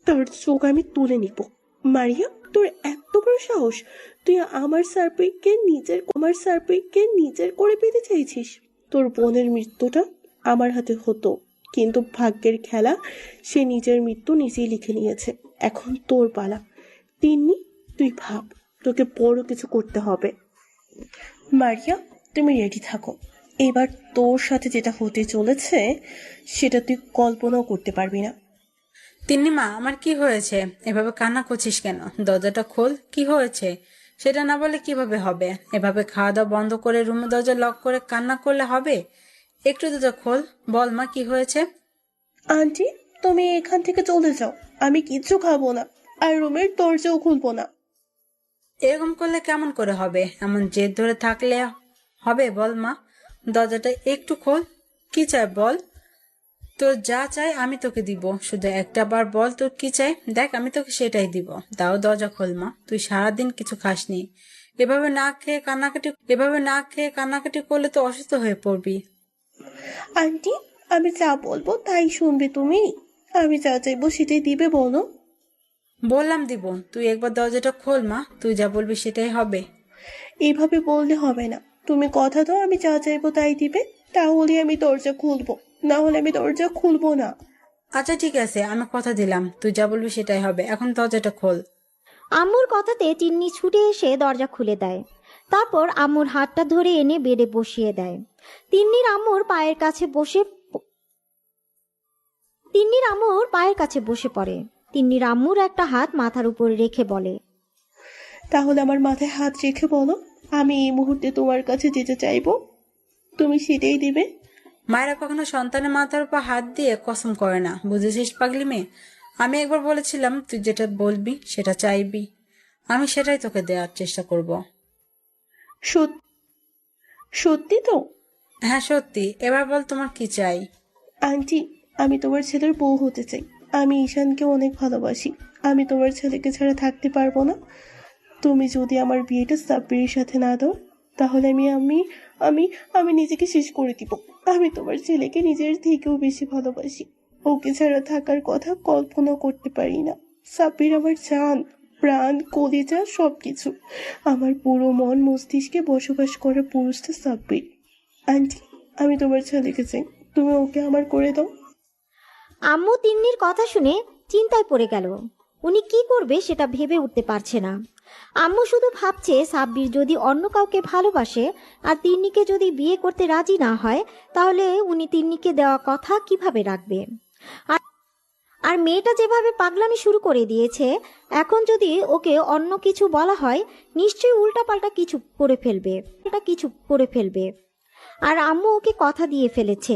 তার চোখ আমি তুলে নিব। মারিয়া, তোর এত বড় সাহস! তুই আমার সার্পিককে নিজের করে পেতে চাইছিস? তোর বোনের মৃত্যুটা আমার হাতে হতো, কিন্তু ভাগ্যের খেলা, সে নিজের মৃত্যু নিজেই লিখে নিয়েছে। এখন তোর পালা। তিন্নি, তুই ভাব, তোকে বড় কিছু করতে হবে। মারিয়া, তুমি রেডি থাকো। এবার তোর সাথে যেটা হতে চলেছে সেটা তুই কল্পনাও করতে পারবি না। তিন্নিমা, আমার কি হয়েছে? এভাবে কান্না করছিস কেন? দরজাটা খোল, কি হয়েছে সেটা না বলে কিভাবে হবে? এভাবে খাওয়া দাওয়া বন্ধ করে রুমে দরজা লক করে কান্না করলে হবে? একটু দরজা খোল, বল মা কি হয়েছে? আন্টি, তুমি এখান থেকে চলে যাও। আমি কিচ্ছু খাবো না, আর রুমের দরজাও খুলবো না। এরকম করলে কেমন করে হবে? এমন জেদ ধরে থাকলে হবে? বল মা, দরজাটা একটু খোল। কি চাই বল? তোর যা চাই আমি তোকে দিব, শুধু একটা বার বল তোর কি চাই। দেখ আমি তোকে সেটাই দিব। তাও দরজা খোল মা, তুই সারাদিন কিছু খাসনি। এভাবে না খেয়ে কান্নাকাটি করলে তো অসুস্থ হয়ে পড়বি। আন্টি, আমি যা বলবো তাই শুনবে তুমি? আমি যা চাইবো সেটাই দিবে, বলো। বললাম দিব, তুই একবার দরজাটা খোল মা, তুই যা বলবি সেটাই হবে। এইভাবে বললে হবে না। তুমি কথা দাও আমি যা চাইবো তাই দিবে, তাহলে আমি দরজা খুলবো, না হলে আমি দরজা খুলবো না। আচ্ছা ঠিক আছে, আমি কথা দিলাম, তুই যা বলবি সেটাই হবে, এখন দরজাটা খোল। আম্মুর কথাতে তিন্নি ছুটে এসে দরজা খুলে দেয়। তারপর আম্মুর হাতটা ধরে এনে বেডে বসিয়ে দেয়। তিন্নির আম্মুর পায়ের কাছে বসে পড়ে। তিন্নির আম্মুর একটা হাত মাথার উপর রেখে বলে, তাহলে আমার মাথায় হাত রেখে বলো, আমি এই মুহূর্তে তোমার কাছে যেতে চাইবো, তুমি সেটাই দিবে। মায়েরা কখনো সন্তানের মাথার উপর হাত দিয়ে কসম করে না, বুঝেছিস পাগলি মেয়ে? আমি একবার বলেছিলাম তুই যেটা বলবি সেটা চাইবি, আমি সেটাই তোকে দেওয়ার চেষ্টা করব। সত্যি তো? হ্যাঁ সত্যি। এবার বল তোমার কি চাই? আন্টি, আমি তোমার ছেলের বউ হতে চাই। আমি ঈশানকে অনেক ভালোবাসি। আমি তোমার ছেলেকে ছাড়া থাকতে পারবো না। তুমি যদি আমার বিয়েটা সাব্বিরের সাথে না দাও, তাহলে আমি আমি আমি আমি নিজেকে শেষ করে দিব। আমি তোমার ছেলেকে নিজের থেকেও বেশি ভালোবাসি। ওকে ছাড়া থাকার কথা কল্পনা করতে পারি না। সাব্বির আমার জান, প্রাণ, কলিজা, সবকিছু। আমার পুরো মন মস্তিষ্কে বসবাস করা পুরুষটা সাব্বির। আন্টি, আমি তোমার ছেলেকে চাই, তুমি ওকে আমার করে দাও। আম্মু তিন্নির কথা শুনে চিন্তায় পড়ে গেল। উনি কি করবে সেটা ভেবে উঠতে পারছে না। আম্মু শুধু ভাবছে সাব্বির যদি অন্য কাউকে ভালোবাসে আর তিন্নিকে যদি বিয়ে করতে রাজি না হয়, তাহলে উনি তিন্নিকে দেওয়া কথা কিভাবে রাখবে। আর মেয়েটা যেভাবে পাগলামি শুরু করে দিয়েছে, এখন যদি ওকে অন্য কিছু বলা হয় নিশ্চয়ই উল্টাপাল্টা কিছু করে ফেলবে। আর আম্মু ওকে কথা দিয়ে ফেলেছে,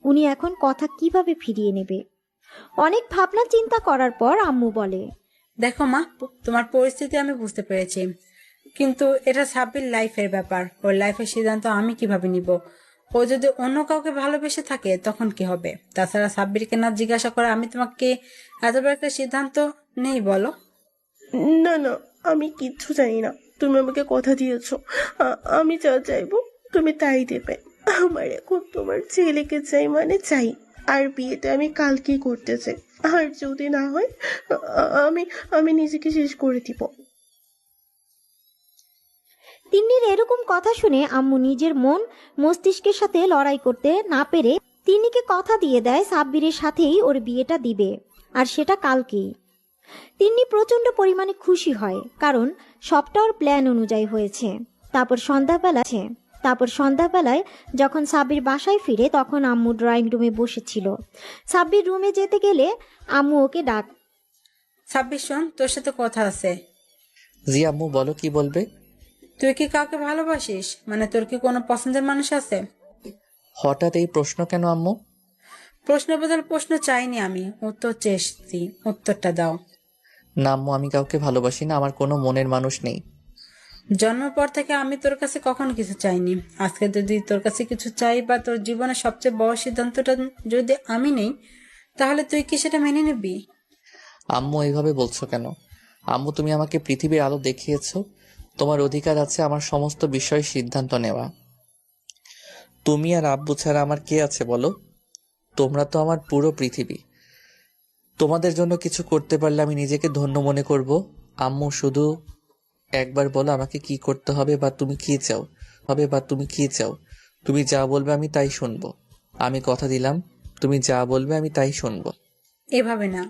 উনি এখন কথা কিভাবে ফিরিয়ে নেবে। অনেক ভাবনা চিন্তা করার পর আম্মু বলে, দেখো মা, তোমার পরিস্থিতি আমি বুঝতে পেরেছি, কিন্তু এটা সাব্বির লাইফের ব্যাপার, ওর লাইফের সিদ্ধান্ত আমি কিভাবে নিব? ও যদি অন্য কাউকে ভালোবেসে থাকে তখন কি হবে? তাছাড়া সাব্বিরকে না জিজ্ঞাসা করে আমি তোমাকে এত বড় একটা সিদ্ধান্ত নেই বলো? না না, আমি কিচ্ছু জানি না। তুমি আমাকে কথা দিয়েছো, আমি যা চাইবো তুমি তাই দেবে। আমার এখন তোমার ছেলেকে চাই মানে চাই, আর বিয়েটা আমি কালকেই করতে চাই। আর যদি না হয় আমি আমি নিজেকে শেষ করে দিব। তিন্নির এরকম কথা শুনে আম্মু নিজের মন মস্তিষ্কের সাথে লড়াই করতে না পেরে তিন্নিকে কথা দিয়ে দেয় সাব্বিরের সাথেই ওর বিয়েটা দিবে, আর সেটা কালকেই। তিন্নি প্রচন্ড পরিমাণে খুশি হয়, কারণ সবটা ওর প্ল্যান অনুযায়ী হয়েছে। তারপর সন্ধ্যাবেলায় যখন সাব্বির বাসায় ফিরে, তখন আম্মু ড্রয়িং রুমে বসেছিল। সাব্বির রুমে যেতে গেলে আম্মু ওকে ডাক, সাব্বির শোন, তোর সাথে কথা আছে। জি আম্মু, বলো কি বলবে? তুই কি কাউকে ভালোবাসিস? মানে তোর কি কোনো পছন্দের মানুষ আছে? হঠাৎ এই প্রশ্ন কেন আম্মু? প্রশ্নের বদল প্রশ্ন চাইনি আমি, উত্তর চেয়েছি, উত্তরটা দাও। না আম্মু, আমি কাউকে ভালোবাসি না, আমার কোনো মনের মানুষ নেই। জন্মের পর থেকে আমি তোর কাছে কখনো কিছু চাইনি। আজকে যদি তোর কাছে কিছু চাই বা তোর জীবনের সবচেয়ে বড় সিদ্ধান্তটা যদি আমি নেই, তাহলে তুই কি সেটা মেনে নিবি? আম্মু এইভাবে বলছো কেন? আম্মু, তুমি আমাকে পৃথিবীর আলো দেখিয়েছো, তোমার অধিকার আছে আমার সমস্ত বিষয়ে সিদ্ধান্ত নেওয়া। তুমি আর আব্বু ছাড়া আমার কে আছে বলো? তোমরা তো আমার পুরো পৃথিবী। তোমাদের জন্য কিছু করতে পারলে আমি নিজেকে ধন্য মনে করব। আম্মু, শুধু একবার বলো আমাকে কি করতে হবে বা তুমি কি চাও। তুমি যা বলবে আমি তাই শুনবো। আমি কথা দিলাম, তুমি যা বলবে আমি তাই শুনবো। এভাবে না,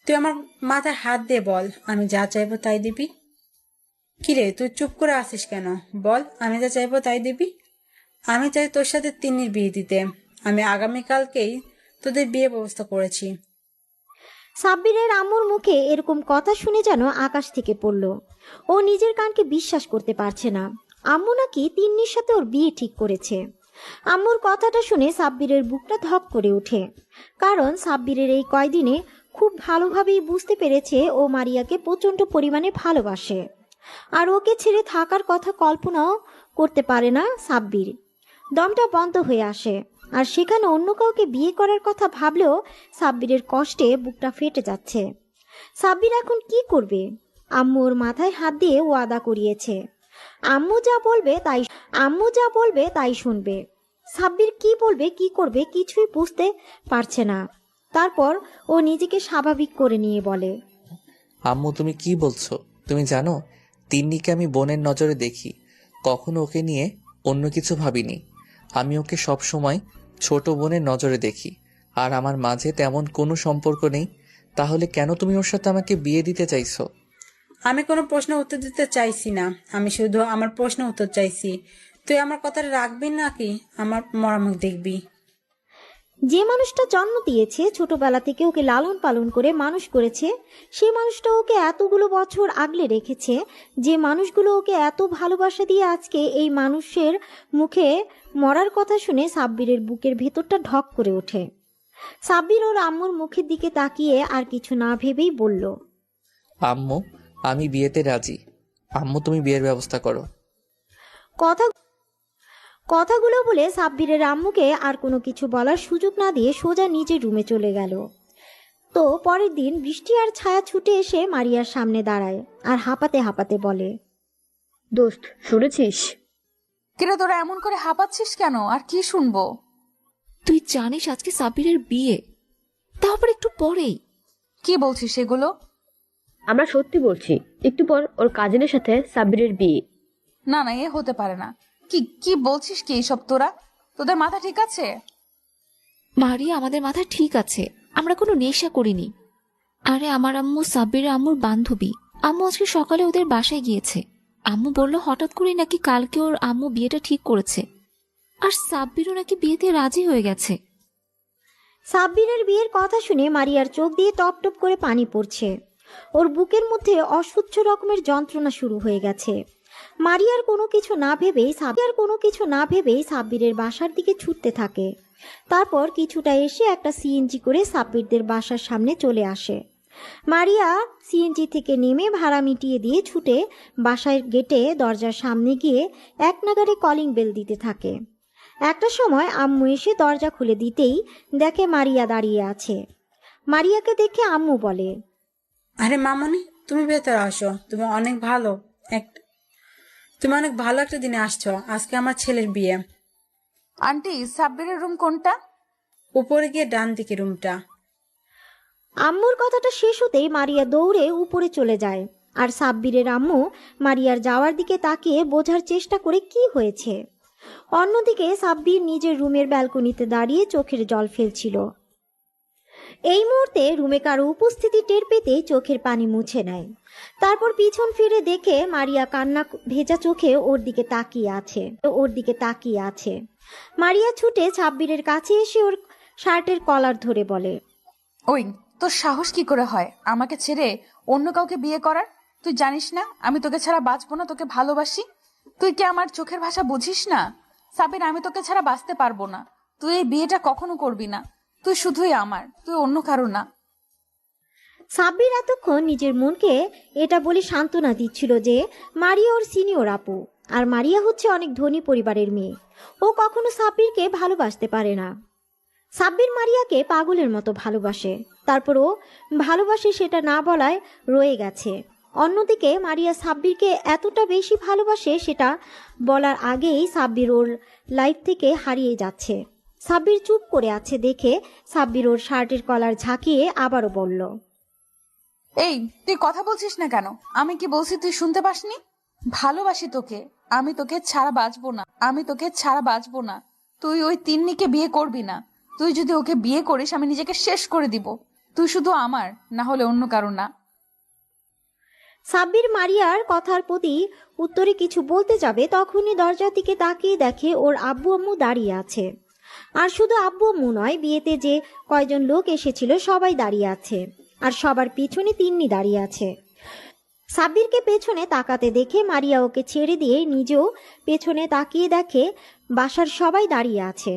তুই আমার মাথায় হাত দিয়ে বল আমি যা চাইবো তাই দিবি। কিরে, তুই চুপ করে আসিস কেন? বল, আমি যা চাইবো তাই দিবি। আমি চাই তোর সাথে তিন্নির বিয়ে দিতে। আমি আগামীকালকেই তোদের বিয়ে ব্যবস্থা করেছি। সাব্বিরের আম্মুর মুখে এরকম কথা শুনে যেন আকাশ থেকে পড়ল। ও নিজের কানকে বিশ্বাস করতে পারছে না। আম্মু নাকি তিন্নির সাথে ওর বিয়ে ঠিক করেছে। আম্মুর কথাটা শুনে সাব্বিরের বুকটা ধক করে ওঠে, কারণ সাব্বিরের এই কয়দিনে খুব ভালোভাবেই বুঝতে পেরেছে ও মারিয়াকে প্রচন্ড পরিমাণে ভালোবাসে, আর ওকে ছেড়ে থাকার কথা কল্পনাও করতে পারে না সাব্বির। দমটা বন্ধ হয়ে আসে, আর সেখানে অন্য কাউকে বিয়ে করার কথা ভাবলেও সাব্বিরের কষ্টে বুকটা ফেটে যাচ্ছে। সাব্বির এখন কি করবে? আম্মু ওর মাথায় হাত দিয়ে ওয়াদা করিয়েছে, আম্মু যা বলবে তাই শুনবে। সাব্বির কি বলবে কি করবে কিছুই বুঝতে পারছে না। তারপর ও নিজেকে স্বাভাবিক করে নিয়ে বলে, আম্মু তুমি কি বলছো? তুমি জানো তিন্নিকে আমি বোনের নজরে দেখি, কখনো ওকে নিয়ে অন্য কিছু ভাবিনি। আমি ওকে সব সময় ছোট বোনের নজরে দেখি, আর আমার মাঝে তেমন কোনো সম্পর্ক নেই। তাহলে কেন তুমি ওর সাথে আমাকে বিয়ে দিতে চাইছো? আমি কোনো প্রশ্নের উত্তর দিতে চাইছি না, আমি শুধু আমার প্রশ্নের উত্তর চাইছি। তুই আমার কথাটা রাখবি নাকি আমার মরামুখ দেখবি? যে মানুষটা জন্ম দিয়েছে, ছোটবেলা থেকে ওকে লালন পালন করে মানুষ করেছে, সেই মানুষটা ওকে এতগুলো বছর আগলে রেখেছে, যে মানুষগুলো ওকে এত ভালোবাসা দিয়ে আজকে এই মানুষের মুখে মরার কথা শুনে সাব্বিরের বুকের ভেতরটা ঢক করে ওঠে। সাব্বির ওর আম্মুর মুখের দিকে তাকিয়ে আর কিছু না ভেবেই বলল, আম্মু আমি বিয়েতে রাজি। আম্মু তুমি বিয়ের ব্যবস্থা করো। কথাগুলো বলে সাব্বিরের আম্মুকে আর কোনো কিছু বলার সুযোগ না দিয়ে সোজা নিজের রুমে চলে গেল। তো পরের দিন বৃষ্টি আর ছায়া ছুটে এসে মারিয়ার সামনে দাঁড়ায় আর হাঁপাতে হাঁপাতে বলে, দোস্ত শুনেছিস? কিরে তোরা এমন করে হাঁপাচ্ছিস কেন? আর কি শুনবো? তুই জানিস আজকে সাব্বিরের বিয়ে, তারপর একটু পরেই। কি বলছিস এগুলো? আমরা সত্যি বলছি, একটু পর ওর কাজিনের সাথে সাব্বিরের বিয়ে। না না, এ হতে পারে না। কি কি বলছিস কি এইসব তোরা? তোদের মাথা ঠিক আছে? মারিয়া, আমাদের মাথা ঠিক আছে, আমরা কোনো নেশা করিনি। আরে আমার আম্মু সাব্বিরের আম্মুর বান্ধবী। আম্মু আজকে সকালে ওদের বাসায় গিয়েছে। আম্মু বলল হঠাৎ করেই নাকি কালকে ওর আম্মু বিয়েটা ঠিক করেছে, আর সাব্বিরও নাকি বিয়েতে রাজি হয়ে গেছে। সাব্বিরের বিয়ের কথা শুনে মারিয়ার চোখ দিয়ে টপ টপ করে পানি পড়ছে। ওর বুকের মধ্যে অসহ্য রকমের যন্ত্রণা শুরু হয়ে গেছে। মারিয়ার কোনো কিছু না ভেবেই সাব্বিরের বাসার দিকে ছুটতে থাকে। তারপর কিছুটা এসে একটা সিএনজি করে সাব্বিরদের বাসার সামনে চলে আসে। মারিয়া সিএনজি থেকে নেমে ভাড়া মিটিয়ে দিয়ে ছুটে বাসার গেটে দরজার সামনে গিয়ে এক নাগাড়ে কলিং বেল দিতে থাকে। একটা সময় আম্মু এসে দরজা খুলে দিতেই দেখে মারিয়া দাঁড়িয়ে আছে। মারিয়াকে দেখে আম্মু বলে, আরে মামনি, তুমি ভেতরে আসো। তুমি অনেক ভালো একটা দিনে আসছো। আজকে আমার ছেলের বিয়ে। আন্টি, সাব্বিরের রুম কোনটা? উপরে গিয়ে ডান দিকে রুমটা। আম্মুর কথাটা শেষ হতেই মারিয়া দৌড়ে উপরে চলে যায়, আর সাব্বিরের আম্মু মারিয়ার যাওয়ার দিকে তাকিয়ে বোঝার চেষ্টা করে কি হয়েছে। অন্যদিকে সাব্বির নিজের রুমের ব্যালকনিতে দাঁড়িয়ে চোখের জল ফেলছিল। এই মুহূর্তে রুমে কারো উপস্থিতি টের পেতেই চোখের পানি মুছে নেয়। তারপর পিছন ফিরে দেখে মারিয়া কান্না ভেজা চোখে ওর দিকে তাকিয়ে আছে। মারিয়া ছুটে সাব্বিরের কাছে এসে ওর শার্টের কলার ধরে বলে, ওই তোর সাহস কি করে হয় আমাকে ছেড়ে অন্য কাউকে বিয়ে করার? তুই জানিস না আমি তোকে ছাড়া বাঁচবো না, তোকে ভালোবাসি। তুই কি আমার চোখের ভাষা বুঝিস না? সাবির, আমি তোকে ছাড়া বাঁচতে পারবো না। তুই এই বিয়েটা কখনো করবি না। তুই শুধুই আমার, তুই অন্য কারো না। সাব্বির এতক্ষণ নিজের মনকে এটা বলে সান্ত্বনা দিচ্ছিল যে মারিয়া ওর সিনিয়র আপু, আর মারিয়া হচ্ছে অনেক ধনী পরিবারের মেয়ে। ও কখনো সাব্বিরকে ভালোবাসতে পারে না। সাব্বির মারিয়াকে পাগলের মতো ভালোবাসে, তারপর ও ভালোবাসে সেটা না বলায় রয়ে গেছে। অন্যদিকে মারিয়া সাব্বিরকে এতটা বেশি ভালোবাসে সেটা বলার আগেই সাব্বির ওর লাইফ থেকে হারিয়ে যাচ্ছে। সাব্বির চুপ করে আছে দেখে সাব্বির ওর শার্টের কলার ঝাঁকিয়ে আবারও বলল, এই তুই কথা বলছিস না কেন? আমি কি বলছি তুই শুনতে পাসনি? ভালোবাসি তোকে, আমি তোকে ছাড়া বাঁচবো না। তুই ওই তিন্নিকে বিয়ে করবি না। তুই যদি ওকে বিয়ে করিস আমি নিজেকে শেষ করে দিব। তুই শুধু আমার, না হলে অন্য কারো না। সাব্বির মারিয়ার কথার প্রতি উত্তরে কিছু বলতে যাবে, তখনই দরজার দিকে তাকিয়ে দেখে ওর আব্বু আম্মু দাঁড়িয়ে আছে। আর শুধু আব্বু আম্মু নয়, বিয়েতে যে কয়জন লোক এসেছিল সবাই দাঁড়িয়ে আছে, আর সবার পিছনে তিন্নি দাঁড়িয়ে আছে। সাব্বিরকে পেছনে তাকাতে দেখে মারিয়া ওকে ছেড়ে দিয়ে নিজেও পেছনে তাকিয়ে দেখে বাসার সবাই দাঁড়িয়ে আছে।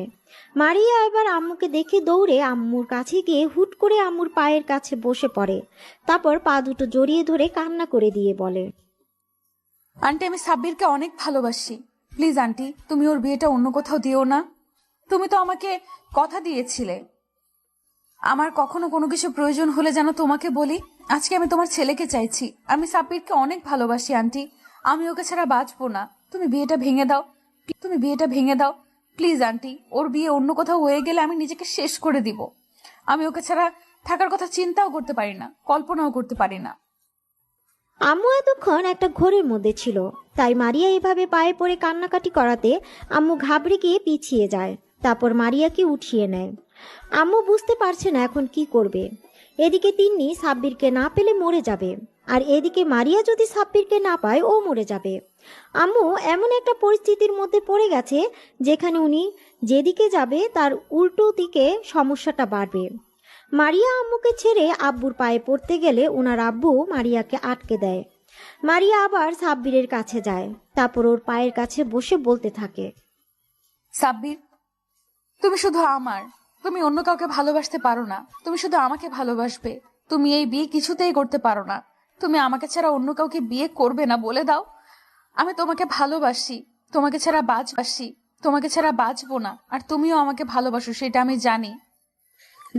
মারিয়া এবার আম্মুকে দেখে দৌড়ে আম্মুর কাছে গিয়ে হুট করে আম্মুর পায়ের কাছে বসে পড়ে। তারপর পা দুটো জড়িয়ে ধরে কান্না করে দিয়ে বলে, আন্টি, আমি সাব্বিরকে অনেক ভালোবাসি। প্লিজ আন্টি, তুমি ওর বিয়েটা অন্য কোথাও দিও না। তুমি তো আমাকে কথা দিয়েছিলে আমার কখনো কোনো কিছু প্রয়োজন হলে যেন তোমাকে বলি। আজকে আমি তোমার ছেলেকে চাইছি। আমি সাব্বিরকে অনেক ভালোবাসি আন্টি। আমি ওকে ছাড়া বাঁচবো না। তুমি বিয়েটা ভেঙে দাও। প্লিজ আন্টি, ওর বিয়ে অন্য কোথাও হয়ে গেলে আমি নিজেকে শেষ করে দিব। আমি ওকে ছাড়া থাকার কথা চিন্তাও করতে পারি না, কল্পনাও করতে পারি না। আম্মু এতক্ষণ একটা ঘোরের মধ্যে ছিল, তাই মারিয়া এভাবে পায়ে পড়ে কান্নাকাটি করাতে আম্মু ঘাবড়ে গিয়ে পিছিয়ে যায়। তারপর মারিয়াকে উঠিয়ে নেয়। আম্মু বুঝতে পারছে না এখন কি করবে। এদিকে তিন্নি সাব্বিরকে না পেলে মরে যাবে, আর এদিকে মারিয়া যদি সাব্বিরকে না পায় ও মরে যাবে। আম্মু এমন একটা পরিস্থিতির মধ্যে পড়ে গেছে যেখানে উনি যেদিকে যাবে তার উল্টো দিকে সমস্যাটা বাড়বে। মারিয়া আম্মুকে ছেড়ে আব্বুর পায়ে পড়তে গেলে ওনার আব্বু মারিয়াকে আটকে দেয়। মারিয়া আবার সাব্বিরের কাছে যায়, তারপর ওর পায়ের কাছে বসে বলতে থাকে, সাব্বির, তুমি শুধু আমার, তুমি অন্য কাউকে ভালোবাসতে পারো না, তুমি শুধু আমাকে ভালোবাসবে। তুমি এই বিয়ে কিছুতেই করতে পারো না, তুমি আমাকে ছাড়া অন্য কাউকে বিয়ে করবে না, বলে দাও। আমি তোমাকে ভালোবাসি, তোমাকে ছাড়া বাঁচবো না, আর তুমিও আমাকে ভালোবাসো, সেটা আমি জানি।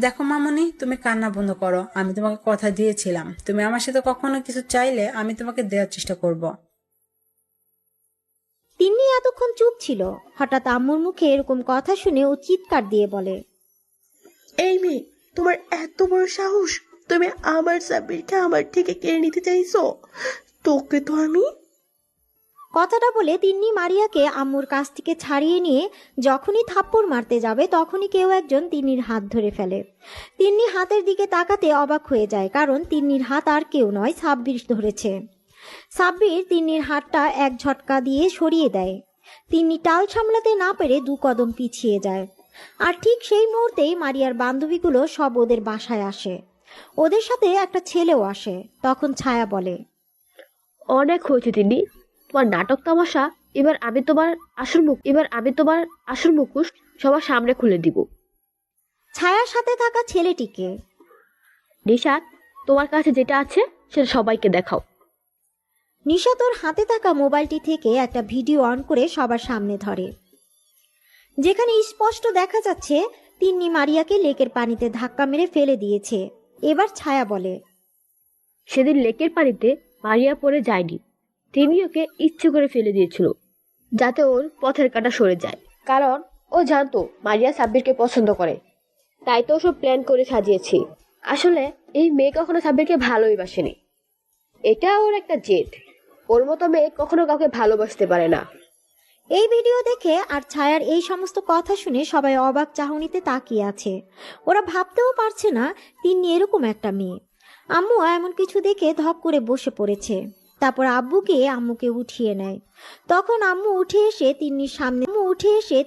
দেখো মামুনি, তুমি কান্না বন্ধ করো। আমি তোমাকে কথা দিয়েছিলাম, তুমি আমার সাথে কখনো কিছু চাইলে আমি তোমাকে দেওয়ার চেষ্টা করব। তিন্নি এতক্ষণ চুপ ছিল। হঠাৎ আম্মুর মুখে এরকম কথা শুনে ও চিৎকার দিয়ে বলে, এই মেয়ে, তোমার এত বড় সাহস! তুমি আমার সাব্বিরকে আমার থেকে কেড়ে নিতে চাইছো? তোকে তো আমি। কথাটা বলে তিন্নি মারিয়াকে আম্মুর কাছ থেকে ছাড়িয়ে নিয়ে যখনই থাপ্পড় মারতে যাবে তখনই কেউ একজন তিন্নির হাত ধরে ফেলে। তিন্নি হাতের দিকে তাকাতে অবাক হয়ে যায়, কারণ তিন্নির হাত আর কেউ নয়, সাব্বির ধরেছে। সাব্বির তিন্নির হাতটা এক ঝটকা দিয়ে সরিয়ে দেয়। তিন্নি টাল সামলাতে না পেরে 2 কদম পিছিয়ে যায়। আর ঠিক সেই মুহূর্তেই মারিয়ার বান্ধবীগুলো সব ওদের বাসায় আসে। ওদের সাথে একটা ছেলেও আসে। তখন ছায়া বলে, অনেক হয়েছে তিনি, তোমার নাটক তামাশা। এবার আমি তোমার আসল মুখোশ সবার সামনে খুলে দিব। ছায়ার সাথে থাকা ছেলেটিকে, নিশাত, তোমার কাছে যেটা আছে সেটা সবাইকে দেখাও। নিশা তোর হাতে থাকা মোবাইলটি থেকে একটা ভিডিও অন করে সবার সামনে ধরে, যেখানে স্পষ্ট দেখা যাচ্ছে তিন্নি মারিয়াকে লেকের পানিতে ধাক্কা মেরে ফেলে দিয়েছে। এবার ছায়া বলে, সেদিন লেকের পানিতে মারিয়া পড়ে যায়নি, তিনি ওকে ইচ্ছে করে ফেলে দিয়েছিল যাতে ওর পথের কাঁটা সরে যায়, কারণ ও জানতো মারিয়া সাব্বিরকে পছন্দ করে। তাই তো সব প্ল্যান করে সাজিয়েছি। আসলে এই মেয়ে কখনো সাব্বিরকে ভালোই বাসেনি, এটা ওর একটা জেদ। ওর মতো মেয়ে কখনো কাউকে ভালোবাসতে পারে না। এই ভিডিও দেখে আর ছায়ার এই সমস্ত কথা শুনে সবাই অবাক চাহনিতে তাকিয়ে আছে। ওরা ভাবতেও পারছে না তিন্নি এরকম একটা মেয়ে। আম্মু এমন কিছু দেখে ধপ করে বসে পড়েছে। তারপর আব্বুকে আম্মুকে উঠিয়ে নেয়। তখন আম্মু উঠে এসে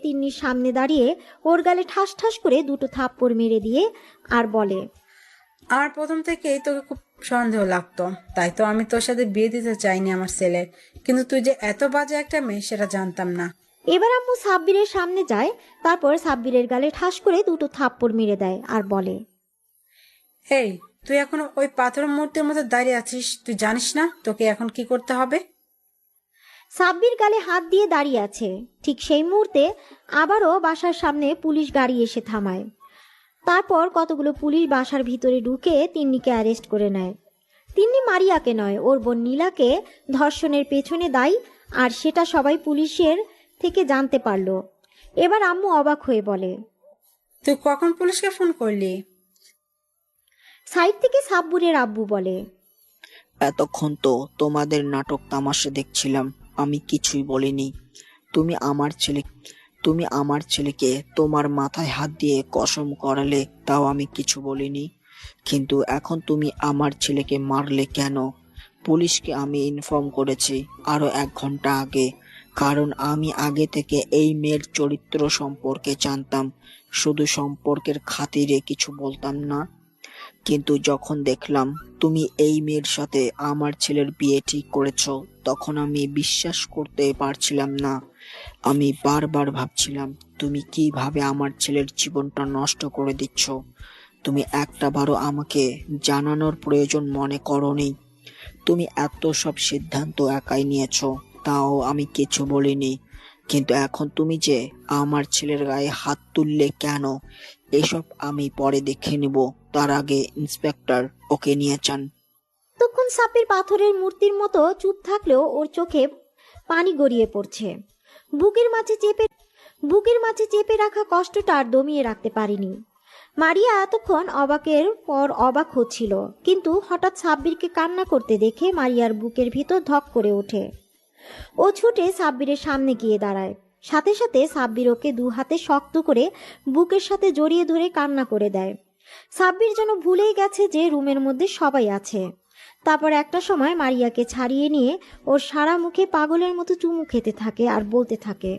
তিন্নির সামনে দাঁড়িয়ে ওর গালে ঠাস ঠাস করে 2 থাপ্পড় মেরে দিয়ে আর বলে, আমার প্রথম থেকেই তোকে খুব সন্দেহ লাগতো, তাই তো আমি তোর সাথে বিয়ে দিতে চাইনি আমার ছেলের। কিন্তু তুই যে এত বাজে একটা মেয়ে সেটা জানতাম না। এবার আম্মু সাব্বিরের সামনে যায়। তারপর সাব্বিরের গালে ঠাস করে 2 থাপ্পড় মেরে দেয় আর বলে, এই, তুই এখনো ওই পাথরের মূর্তির মধ্যে দাঁড়িয়ে আছিস? তুই জানিস না তোকে এখন কি করতে হবে? সাব্বির গালে হাত দিয়ে দাঁড়িয়ে আছে। ঠিক সেই মুহূর্তে আবারও বাসার সামনে পুলিশ গাড়ি এসে থামায়। তারপর কতগুলো পুলিশ বাসার ভিতরে ঢুকে তিন্নিকে অ্যারেস্ট করে নেয়। তিন্নি মারিয়াকে নয়, ওর বোন নীলাকে ধর্ষণের পেছনে দায়ী, আর সেটা সবাই পুলিশের থেকে জানতে পারলো। এবার আম্মু অবাক হয়ে বলে, তুই কখন পুলিশকে ফোন করলি? সাইড থেকে সাব্বুরের আব্বু বলে, এতক্ষণ তো তোমাদের নাটক তামাশা দেখছিলাম, আমি কিছুই বলিনি। তুমি আমার ছেলেকে তোমার মাথায় হাত দিয়ে কসম করালে, তাও আমি কিছু বলিনি। কিন্তু এখন তুমি আমার ছেলেকে মারলে কেন? পুলিশকে আমি ইনফর্ম করেছি আরো 1 ঘন্টা আগে, কারণ আমি আগে থেকে এই মেয়ের চরিত্র সম্পর্কে জানতাম। শুধু সম্পর্কের খাতিরে কিছু বলতাম না। কিন্তু যখন দেখলাম তুমি এই মেয়ের সাথে আমার ছেলের বিয়ে ঠিক করেছো, তখন আমি বিশ্বাস করতে পারছিলাম না। আমি বারবার ভাবছিলাম তুমি কিভাবে আমার ছেলের জীবনটা নষ্ট করে দিচ্ছ। তুমি একটাবারও আমাকে জানানোর প্রয়োজন মনে করোনি। তুমি এত সব সিদ্ধান্ত একাই নিয়েছো, তাও আমি কিছু বলিনি। কিন্তু এখন তুমি যে আমার ছেলের গায়ে হাত তুললে কেন, এসব আমি পরে দেখে নিব। তার আগে ইন্সপেক্টর ওকে নিয়ে যান। তখন সাব্বির পাথরের মূর্তির মতো চুপ থাকলেও ওর চোখে পানি গড়িয়ে পড়ছে। বুকের মাঝে চেপে বুকের মাঝে চেপে রাখা কষ্টটা আর দমিয়ে রাখতে পারেনি। মারিয়া এতক্ষণ অবাকের পর অবাক হচ্ছিল, কিন্তু হঠাৎ সাব্বিরকে কান্না করতে দেখে মারিয়ার বুকের ভিতর ধক করে ওঠে। ও ছুটে সাব্বিরের সামনে গিয়ে দাঁড়ায়। সাথে সাথে সাব্বির ওকে দু হাতে শক্ত করে বুকের সাথে জড়িয়ে ধরে কান্না করে দেয়। সাব্বির যেন ভুলেই গেছে যে রুমের মধ্যে সবাই আছে। তারপর একটা সময় মারিয়াকে ছাড়িয়ে নিয়ে ওর সারা মুখে পাগলের মতো চুমু খেতে থাকে আর বলতে থাকে,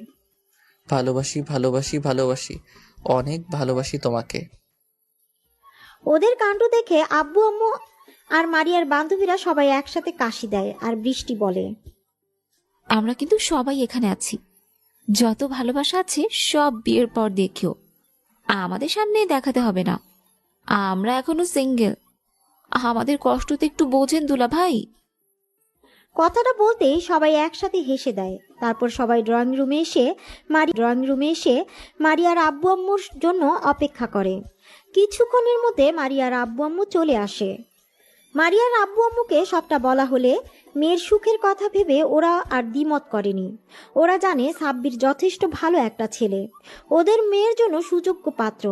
ভালোবাসি ভালোবাসি ভালোবাসি, অনেক ভালোবাসি তোমাকে। ওদের কাণ্ড দেখে আব্বু আম্মু আর মারিয়ার বান্ধবীরা সবাই একসাথে কাশি দেয়। আর বৃষ্টি বলে, আমরা কিন্তু সবাই এখানে আছি। যত ভালোবাসা আছে সব বিয়ের পর দেখিও, আমাদের সামনে দেখাতে হবে না। আমরা এখনো সিঙ্গেল, আমাদের কষ্ট তো একটু বোঝেন দুলা ভাই। কথাটা বলতেই সবাই একসাথে হেসে দেয়। তারপর সবাই ড্রয়িং রুমে এসে মারিয়ার আব্বু আম্মুর জন্য অপেক্ষা করে। কিছুক্ষণের মধ্যে মারিয়ার আব্বু আম্মু চলে আসে। মারিয়ার আব্বু আম্মুকে সবটা বলা হলে মেয়ের সুখের কথা ভেবে ওরা আর দ্বিমত করেনি। ওরা জানে সাব্বির যথেষ্ট ভালো একটা ছেলে, ওদের মেয়ের জন্য সুযোগ্য পাত্র।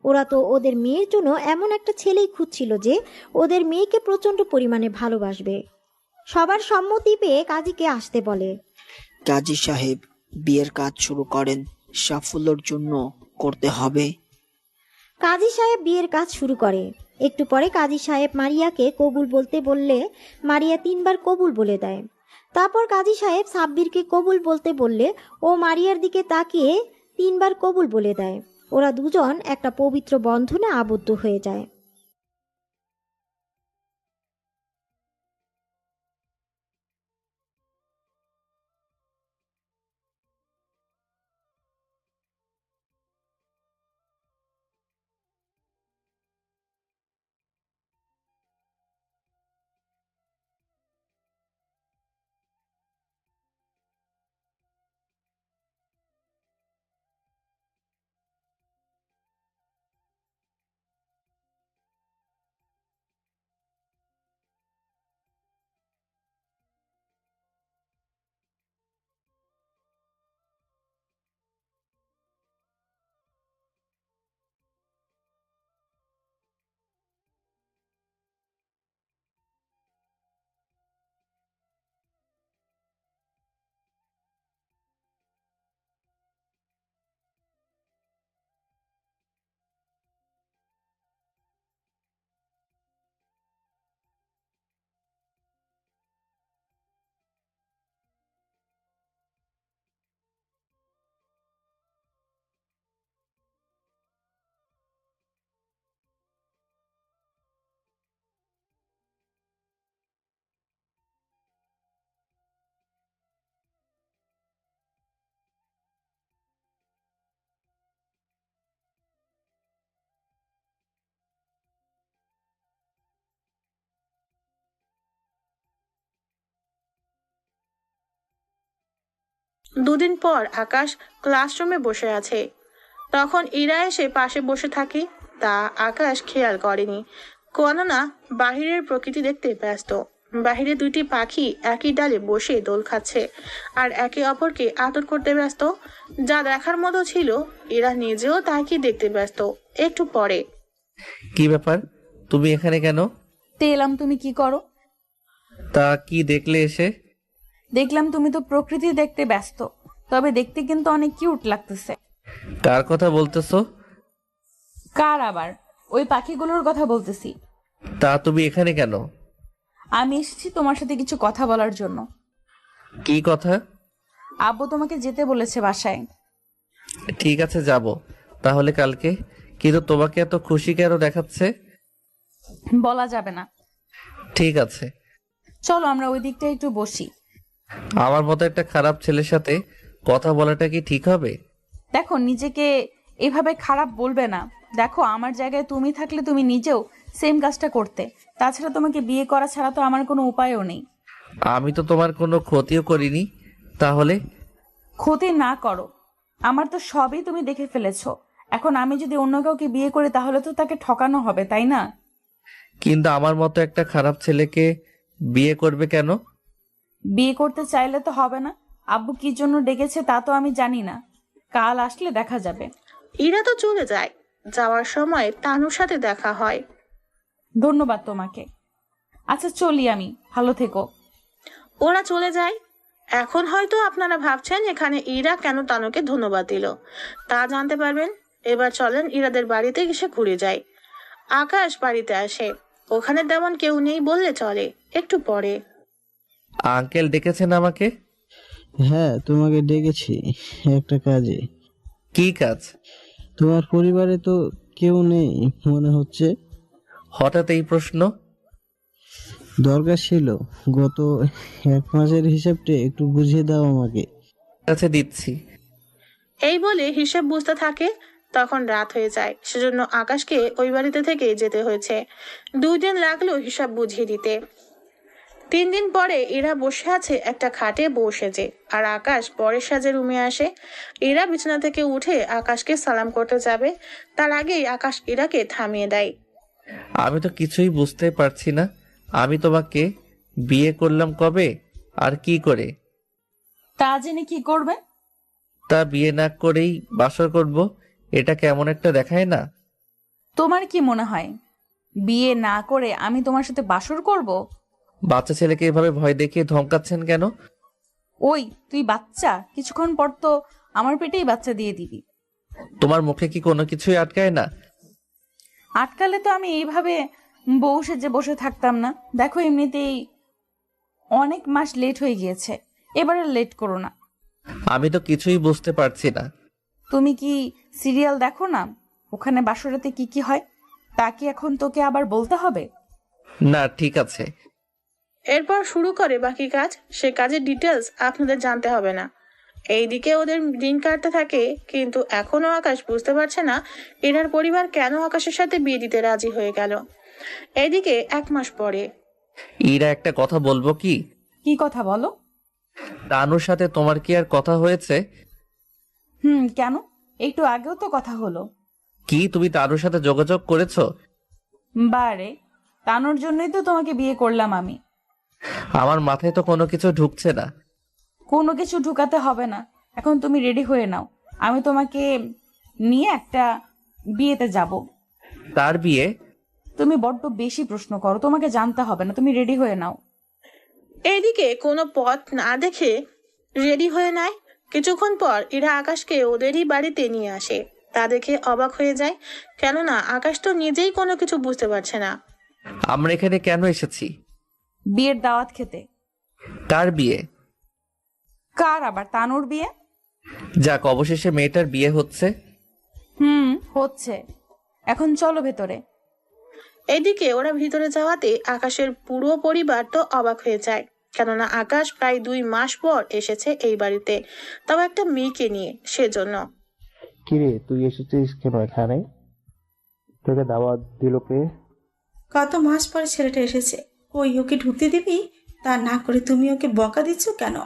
ওরা তো ওদের মেয়ের জন্য এমন একটা ছেলেই খুঁজছিল যে ওদের মেয়েকে প্রচণ্ড পরিমাণে ভালোবাসবে। সবার সম্মতি পেয়ে কাজীকে আসতে বলে। কাজী সাহেব, বিয়ের কাজ শুরু করেন, সাফল্যের জন্য করতে হবে। কাজী সাহেব বিয়ের কাজ শুরু করে। একটু পরে কাজী সাহেব মারিয়াকে কবুল বলতে বললে মারিয়া 3 বার কবুল বলে দেয়। তারপর কাজী সাহেব সাব্বিরকে কবুল বলতে বললে ও মারিয়ার দিকে তাকিয়ে 3 বার কবুল বলে দেয়। ওরা দুজন একটা পবিত্র বন্ধনে আবদ্ধ হয়ে যায়। দুদিন পর আকাশ ক্লাসরুমে বসে আছে। তখন ইরা এসে পাশে বসে থাকে। তা আকাশ খেয়াল করেনি, কেননা বাহিরের প্রকৃতি দেখতে ব্যস্ত। বাহিরে 2টি পাখি একই ডালে বসে দোল খাচ্ছে আর একে অপরকে আদর করতে ব্যস্ত। যা দেখার মতো ছিল, এরা নিজেও তাকে দেখতে ব্যস্ত। একটু পরে, কি ব্যাপার, তুমি এখানে কেন? এলাম, তুমি কি করো? তা কি দেখলে এসে? দেখলাম তুমি তো প্রকৃতি দেখতে ব্যস্ত, তবে দেখতে কিন্তু অনেক কিউট লাগতেছে। কার কথা বলতেছো? কার আবার? ওই পাখিগুলোর কথা বলতেছি। তা তুমি এখানে কেন? আমি এসেছি তোমার সাথে কিছু কথা বলার জন্য। কি কথা? আব্বু তোমাকে যেতে বলেছে বাসায়। ঠিক আছে, যাব তাহলে কালকে। কিন্তু তোমাকে এত খুশি কেন দেখাচ্ছে? বলা যাবে না। ঠিক আছে, চলো আমরা ওই দিকটা একটু বসি। আমার মতো একটা খারাপ ছেলের সাথে কথা বলাটা কি ঠিক হবে? দেখো, নিজেকে এভাবে খারাপ বলবে না। দেখো, আমার জায়গায় তুমি থাকলে তুমি নিজেও সেম কাজটা করতে। তাছাড়া তোমাকে বিয়ে করা ছাড়া তো আমার কোনো উপায়ও নেই। আমি তো তোমার কোনো ক্ষতিও করিনি। তাহলে? ক্ষতি না করো, আমার তো সবই তুমি দেখে ফেলেছো। এখন আমি যদি অন্য কাউকে বিয়ে করি তাহলে তো তাকে ঠকানো হবে, তাই না? কিন্তু আমার মতো একটা খারাপ ছেলেকে বিয়ে করবে কেন? বিয়ে করতে চাইলে তো হবে না। আব্বু কি জন্য ডেকেছে তা তো আমি জানি না। কাল আসলে দেখা যাবে। ইরা তো চলে যায়। যাওয়ার সময় তানুর সাথে দেখা হয়। ধন্যবাদ তোমাকে। আচ্ছা চলি আমি, ভালো থেকো। ওরা চলে যায়। এখন হয়তো আপনারা ভাবছেন এখানে ইরা কেন তানুকে ধন্যবাদ দিল, তা জানতে পারবেন। এবার চলেন ইরাদের বাড়িতে এসে ঘুরে যাই। আকাশ বাড়িতে আসে। ওখানে তেমন কেউ নেই বললে চলে। একটু পরে আঙ্কেল ডেকেছেন আমাকে? হ্যাঁ, তোমাকে ডেকেছি একটা কাজে। কি কাজ? তোমার পরিবারে তো কেউ নেই মনে হচ্ছে। হঠাৎ এই প্রশ্ন? দরকার ছিল। গত 1 মাসের হিসাবটা একটু বুঝিয়ে দাও আমাকে। কাছে দিচ্ছি। এই বলে হিসেব বুঝতে থাকে। তখন রাত হয়ে যায়, সেজন্য আকাশকে ওই বাড়িতে থেকে যেতে হয়েছে। 2 দিন লাগলো হিসাব বুঝিয়ে দিতে। 3 দিন পরে ইরা বসে আছে একটা খাটে বউ সেজে, আর আকাশ পরের সাজে রুমে আসে। ইরা বিছানা থেকে উঠে আকাশকে সালাম করতে যাবে, তার আগেই আকাশ ইরাকে থামিয়ে দেয়। আমি তো কিছুই বুঝতে পারছি না। আমি তোমাকে বিয়ে করলাম কবে আর কি করে? তা জেনে কি করবে? তা বিয়ে না করেই বাসর করব, এটা কেমন একটা দেখায় না? তোমার কি মনে হয় বিয়ে না করে আমি তোমার সাথে বাসর করব? বাচ্চা ছেলেকে এভাবে ভয় দেখিয়ে ধমকাচ্ছেন কেন? ওই তুই বাচ্চা, কিছুক্ষণ পর তো আমার পেটেই বাচ্চা দিয়ে দিবি। তোমার মুখে কি কোনো কিছুই আটকায় না? আটকালে তো আমি এইভাবে বউ সেজে বসে থাকতাম না। দেখো এমনিতেই অনেক মাস লেট হয়ে গিয়েছে, এবারে লেট করো না। আমি তো কিছুই বুঝতে পারছি না। তুমি কি সিরিয়াল দেখো না? ওখানে বাসরাতে কি কি হয় তা কি এখন তোকে আবার বলতে হবে? না, ঠিক আছে। এরপর শুরু করে বাকি কাজ। সে কাজের ডিটেলস আপনাদের জানতে হবে না। এইদিকে ওদের দিন কাটতে থাকে, কিন্তু এখনো আকাশ বুঝতে পারছে না ইরার পরিবার কেন আকাশের সাথে বিয়ে দিতে রাজি হয়ে গেল। এইদিকে 1 মাস পরে ইরা, একটা কথা বলবো কি? কি কথা বলো? তানুর সাথে তোমার কি আর কথা হয়েছে? কেন? একটু আগেও তো কথা হলো। কি তুমি তানুর সাথে যোগাযোগ করেছো? বারে, তানোর জন্যই তো তোমাকে বিয়ে করলাম আমি। আমার মাথায় তো কোনো কিছু ঢুকছে না। কোনো কিছু ঢুকাতে হবে না, এখন তুমি রেডি হয়ে নাও। আমি তোমাকে নিয়ে একটা বিয়েতে যাব। তার বিয়ে? তুমি বড্ড বেশি প্রশ্ন করো, তোমাকে জানতে হবে না, তুমি রেডি হয়ে নাও। এইদিকে কোনো পথ না দেখে রেডি হয়ে নেয়। কিছুক্ষণ পর ইরা আকাশকে ওদেরই বাড়িতে নিয়ে আসে। তা দেখে অবাক হয়ে যায়, কেননা আকাশ তো নিজেই কোনো কিছু বুঝতে পারছে না। আমরা এখানে কেন এসেছি? বিয়ের দাওয়াত খেতে। কার বিয়ে? কার আবার? তানুর বিয়ে। যাক, অবশেষে মেয়েটার বিয়ে হচ্ছে। হচ্ছে। এখন চলো ভেতরে। এদিকে ওরা ভিতরে যাওয়াতে আকাশের পুরো পরিবার তো অবাক হয়ে যায়, কেননা আকাশ প্রায় 2 মাস পর এসেছে এই বাড়িতে, তাও একটা মেয়েকে নিয়ে। সেজন্য কিরে, তুই এসেছিস কেন এখানে? তোকে দাওয়াত দিল কে? কত মাস পরে ছেলেটা এসেছে, ওকে ঢুকতে দিবি? তা না করে তুমি ওকে বকা দিচ্ছ কেন?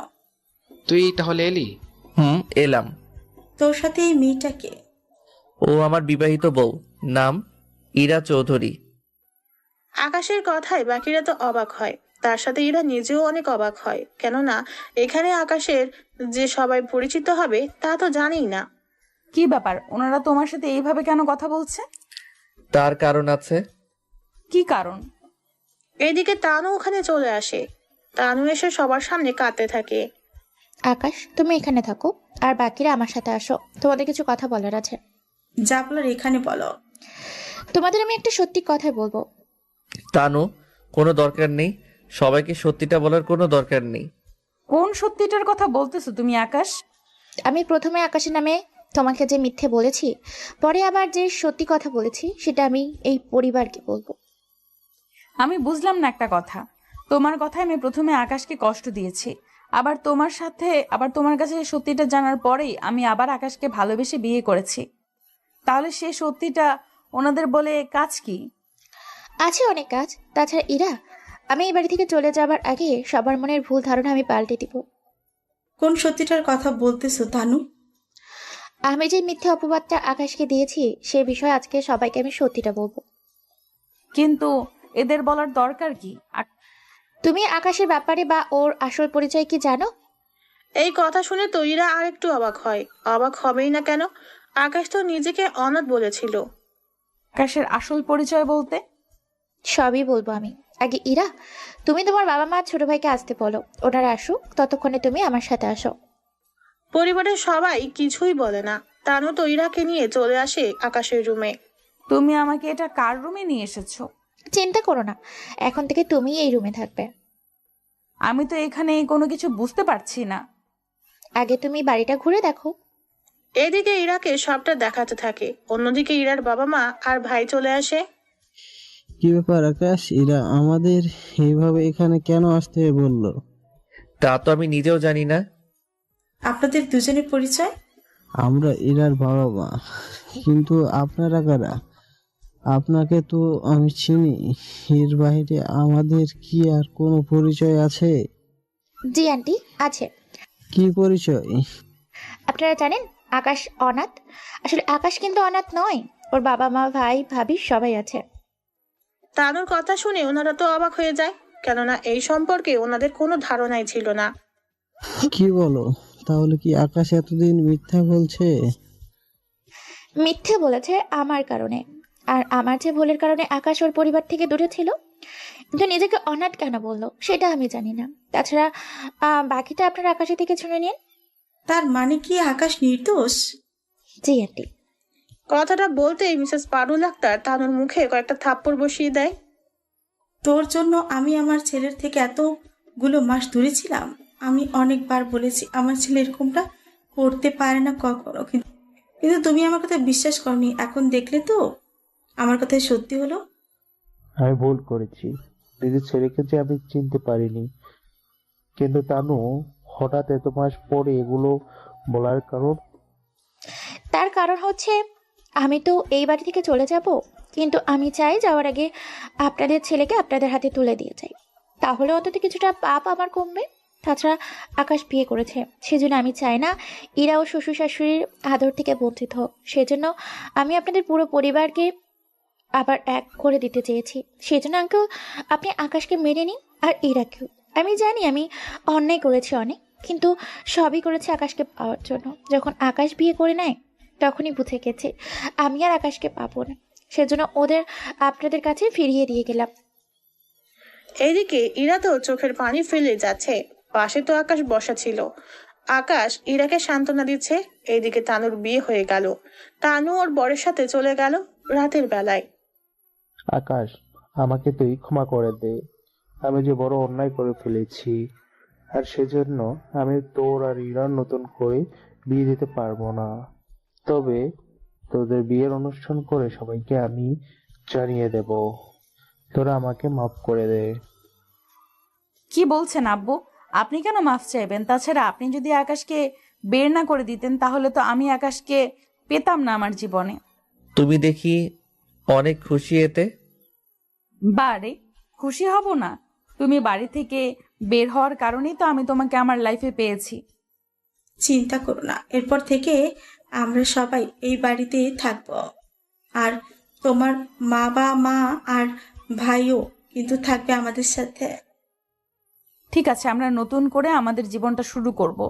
তুই তাহলে এলি? এলাম। তোর সাথে এই মেয়েটাকে? ও আমার বিবাহিত বউ, নাম ইরা চৌধুরী। আকাশের কথায় বাকিরা তো অবাক হয়, তার সাথে ইরা নিজেও অনেক অবাক হয়, কেননা এখানে আকাশের যে সবাই পরিচিত হবে তা তো জানেই না। কি ব্যাপার, ওনারা তোমার সাথে এইভাবে কেন কথা বলছে? তার কারণ আছে। কি কারণ? এদিকে তানু ওখানে চলে আসে। তানু এসে সবার সামনে কাঁদতে থাকে। আকাশ, তুমি এখানে থাকো আর বাকিরা আমার সাথে আসো, তোমাদের কিছু কথা বলার আছে। যা বলার এখানে বলো। তোমাদের আমি একটা সত্যি কথাই বলবো। তানু, কোনো দরকার নেই, সবাইকে সত্যিটা বলার কোনো দরকার নেই। কোন সত্যিটার কথা বলতেছো তুমি আকাশ? আমি প্রথমে আকাশের নামে তোমাকে যে মিথ্যে বলেছি, পরে আবার যে সত্যি কথা বলেছি, সেটা আমি এই পরিবারকে বলবো। আমি বুঝলাম না একটা কথা। তোমার কথায় আমি প্রথমে আকাশকে কষ্ট দিয়েছি, আবার তোমার কাছে সত্যিটা জানার পরেই আমি আবার আকাশকে ভালোবেসে বিয়ে করেছি। তাহলে সে সত্যিটা ওনাদের বলে কাজ কি? আছে অনেক কাজ। তাছাড়া ইরা, আমি এই বাড়ি থেকে চলে যাবার আগে সবার মনের ভুল ধারণা আমি পাল্টে দিব। কোন সত্যিটার কথা বলতেছো তানু? আমি যে মিথ্যে অপবাদটা আকাশকে দিয়েছি, সে বিষয়ে আজকে সবাইকে আমি সত্যিটা বলবো। কিন্তু এদের বলার দরকার কি? তুমি আকাশের ব্যাপারে বা ওর আসল পরিচয় কি জানো? এই কথা শুনে তো ইরা আর একটু অবাক হয়। অবাক হবেই না কেন, আকাশ তো নিজেকে অনাথ বলেছিল। আকাশের আসল পরিচয় বলতে? সবই বলবো আমি। আগে ইরা, তুমি তোমার বাবা মা ছোট ভাইকে আসতে বলো, ওনারা আসুক, ততক্ষণে তুমি আমার সাথে আসো। পরিবারের সবাই কিছুই বলে না। তানু তো ইরাকে নিয়ে চলে আসে আকাশের রুমে। তুমি আমাকে এটা কার রুমে নিয়ে এসেছো? চিন্তা করো না, এখন থেকে তুমি এই রুমে থাকবে। আমি তো এখানে কোনো কিছু বুঝতে পারছি না। আগে তুমি বাড়িটা ঘুরে দেখো। এদিকে ইরাকে সবটা দেখাতে থাকে, অন্যদিকে ইরার বাবা মা আর ভাই চলে আসে। কি ব্যাপার আকাশ, এরা আমাদের এইভাবে এখানে কেন আসতে বললো? তা তো আমি নিজেও জানি না। আপনাদের দুজনের পরিচয়? আমরা এরার বাবা মা, কিন্তু আপনারা কারা? আপনাকে তো আমি চিনি, এর বাইরে আমাদের কি আর কোনো পরিচয় আছে? জি আন্টি, আছে। কি পরিচয়? আপনারা জানেন আকাশ অনাথ? আসলে আকাশ কিন্তু অনাথ নয়, ওর বাবা মা ভাই ভাবি সবাই আছে। তানুর কথা শুনে ওনারা তো অবাক হয়ে যায়, কেননা এই সম্পর্কে ওনাদের কোনো ধারণাই ছিল না। কি বলো? তাহলে কি আকাশ এতদিন মিথ্যা বলছে? মিথ্যে বলেছে আমার কারণে, আর আমার যে ভুলের কারণে আকাশ ওর পরিবার থেকে দূরে ছিল। কিন্তু নিজেকে অনাথ কেন বললো সেটা আমি জানি না। তাছাড়া বাকিটা আপনারা আকাশের থেকে শুনে নিন। তার মানে কি আকাশ নির্দোষ? জি আন্টি। কথাটা বলতেই মিসেস পারুল আক্তার তানুর মুখে কয়েকটা থাপ্পড় বসিয়ে দেয়। তোর জন্য আমি আমার ছেলের থেকে এতগুলো মাস দূরে ছিলাম। আমি অনেকবার বলেছি আমার ছেলে এরকমটা করতে পারে না কখনো, কিন্তু তুমি আমার কথা বিশ্বাস করনি। এখন দেখলে তো আমার কথাই সত্যি হলো। আমি ভুল করেছি, নিজের ছেলেকে যে আমি চিনতে পারিনি। কিন্তু তানু, হঠাৎ এত মাস পরে এগুলো বলার কারণ? তার কারণ হচ্ছে আমি তো এই বাড়ি থেকে চলে যাব, কিন্তু আমি চাই যাওয়ার আগে আপনাদের ছেলেকে আপনাদের হাতে তুলে দিয়ে যাই, তাহলে অন্তত কিছুটা পাপ আমার কমবে। তাছাড়া আকাশ বিয়ে করেছে, সেজন্য আমি চাই না ইরা ও শ্বশুর শাশুড়ির আদর থেকে বঞ্চিত হোক। সেজন্য আমি আপনাদের পুরো পরিবারকে আবার এক করে দিতে চেয়েছি। সেজন্য আঙ্কেল, আপনি আকাশকে মেনে নিন, আর ইরাকেও। আমি জানি আমি অন্যায় করেছি অনেক, কিন্তু সবই করেছি আকাশকে পাওয়ার জন্য। যখন আকাশ বিয়ে করে নেয় তখনই বুঝে গেছে আমি আর আকাশকে পাবো না, সেজন্য ওদের আপনাদের কাছে ফিরিয়ে দিয়ে গেলাম। এইদিকে ইরা তো চোখের পানি ফেলে যাচ্ছে, পাশে তো আকাশ বসা ছিল। আকাশ ইরাকে সান্ত্বনা দিচ্ছে। এইদিকে তানুর বিয়ে হয়ে গেল। তানু ওর বরের সাথে চলে গেল রাতের বেলায়। আকাশ, আমাকে তুই ক্ষমা করে দে। আমি যে বড় অন্যায় করে ফেলেছি, আর সেজন্য আমি তোর আর ইরার নতুন করে বিয়ে দিতে পারবো না। তবে তোদের বিয়ের অনুষ্ঠান করে সবাইকে আমি জানিয়ে দেব। তোরা আমাকে মাফ করে দে। কি বলছেন আব্বু? আপনি কেন মাফ চাইবেন? তাছাড়া আপনি যদি আকাশকে বের না করে দিতেন তাহলে তো আমি আকাশকে পেতাম না আমার জীবনে। তুমি দেখি অনেক খুশি এতে। বারে খুশি হব না? তুমি বাড়ি থেকে বের হওয়ার কারণেই তো আমি তোমাকে আমার লাইফে পেয়েছি। চিন্তা করো না, এরপর থেকে আমরা সবাই এই বাড়িতে থাকবো। আর তোমার মা আর ভাইও কিন্তু থাকবে আমাদের সাথে। ঠিক আছে, আমরা নতুন করে আমাদের জীবনটা শুরু করব।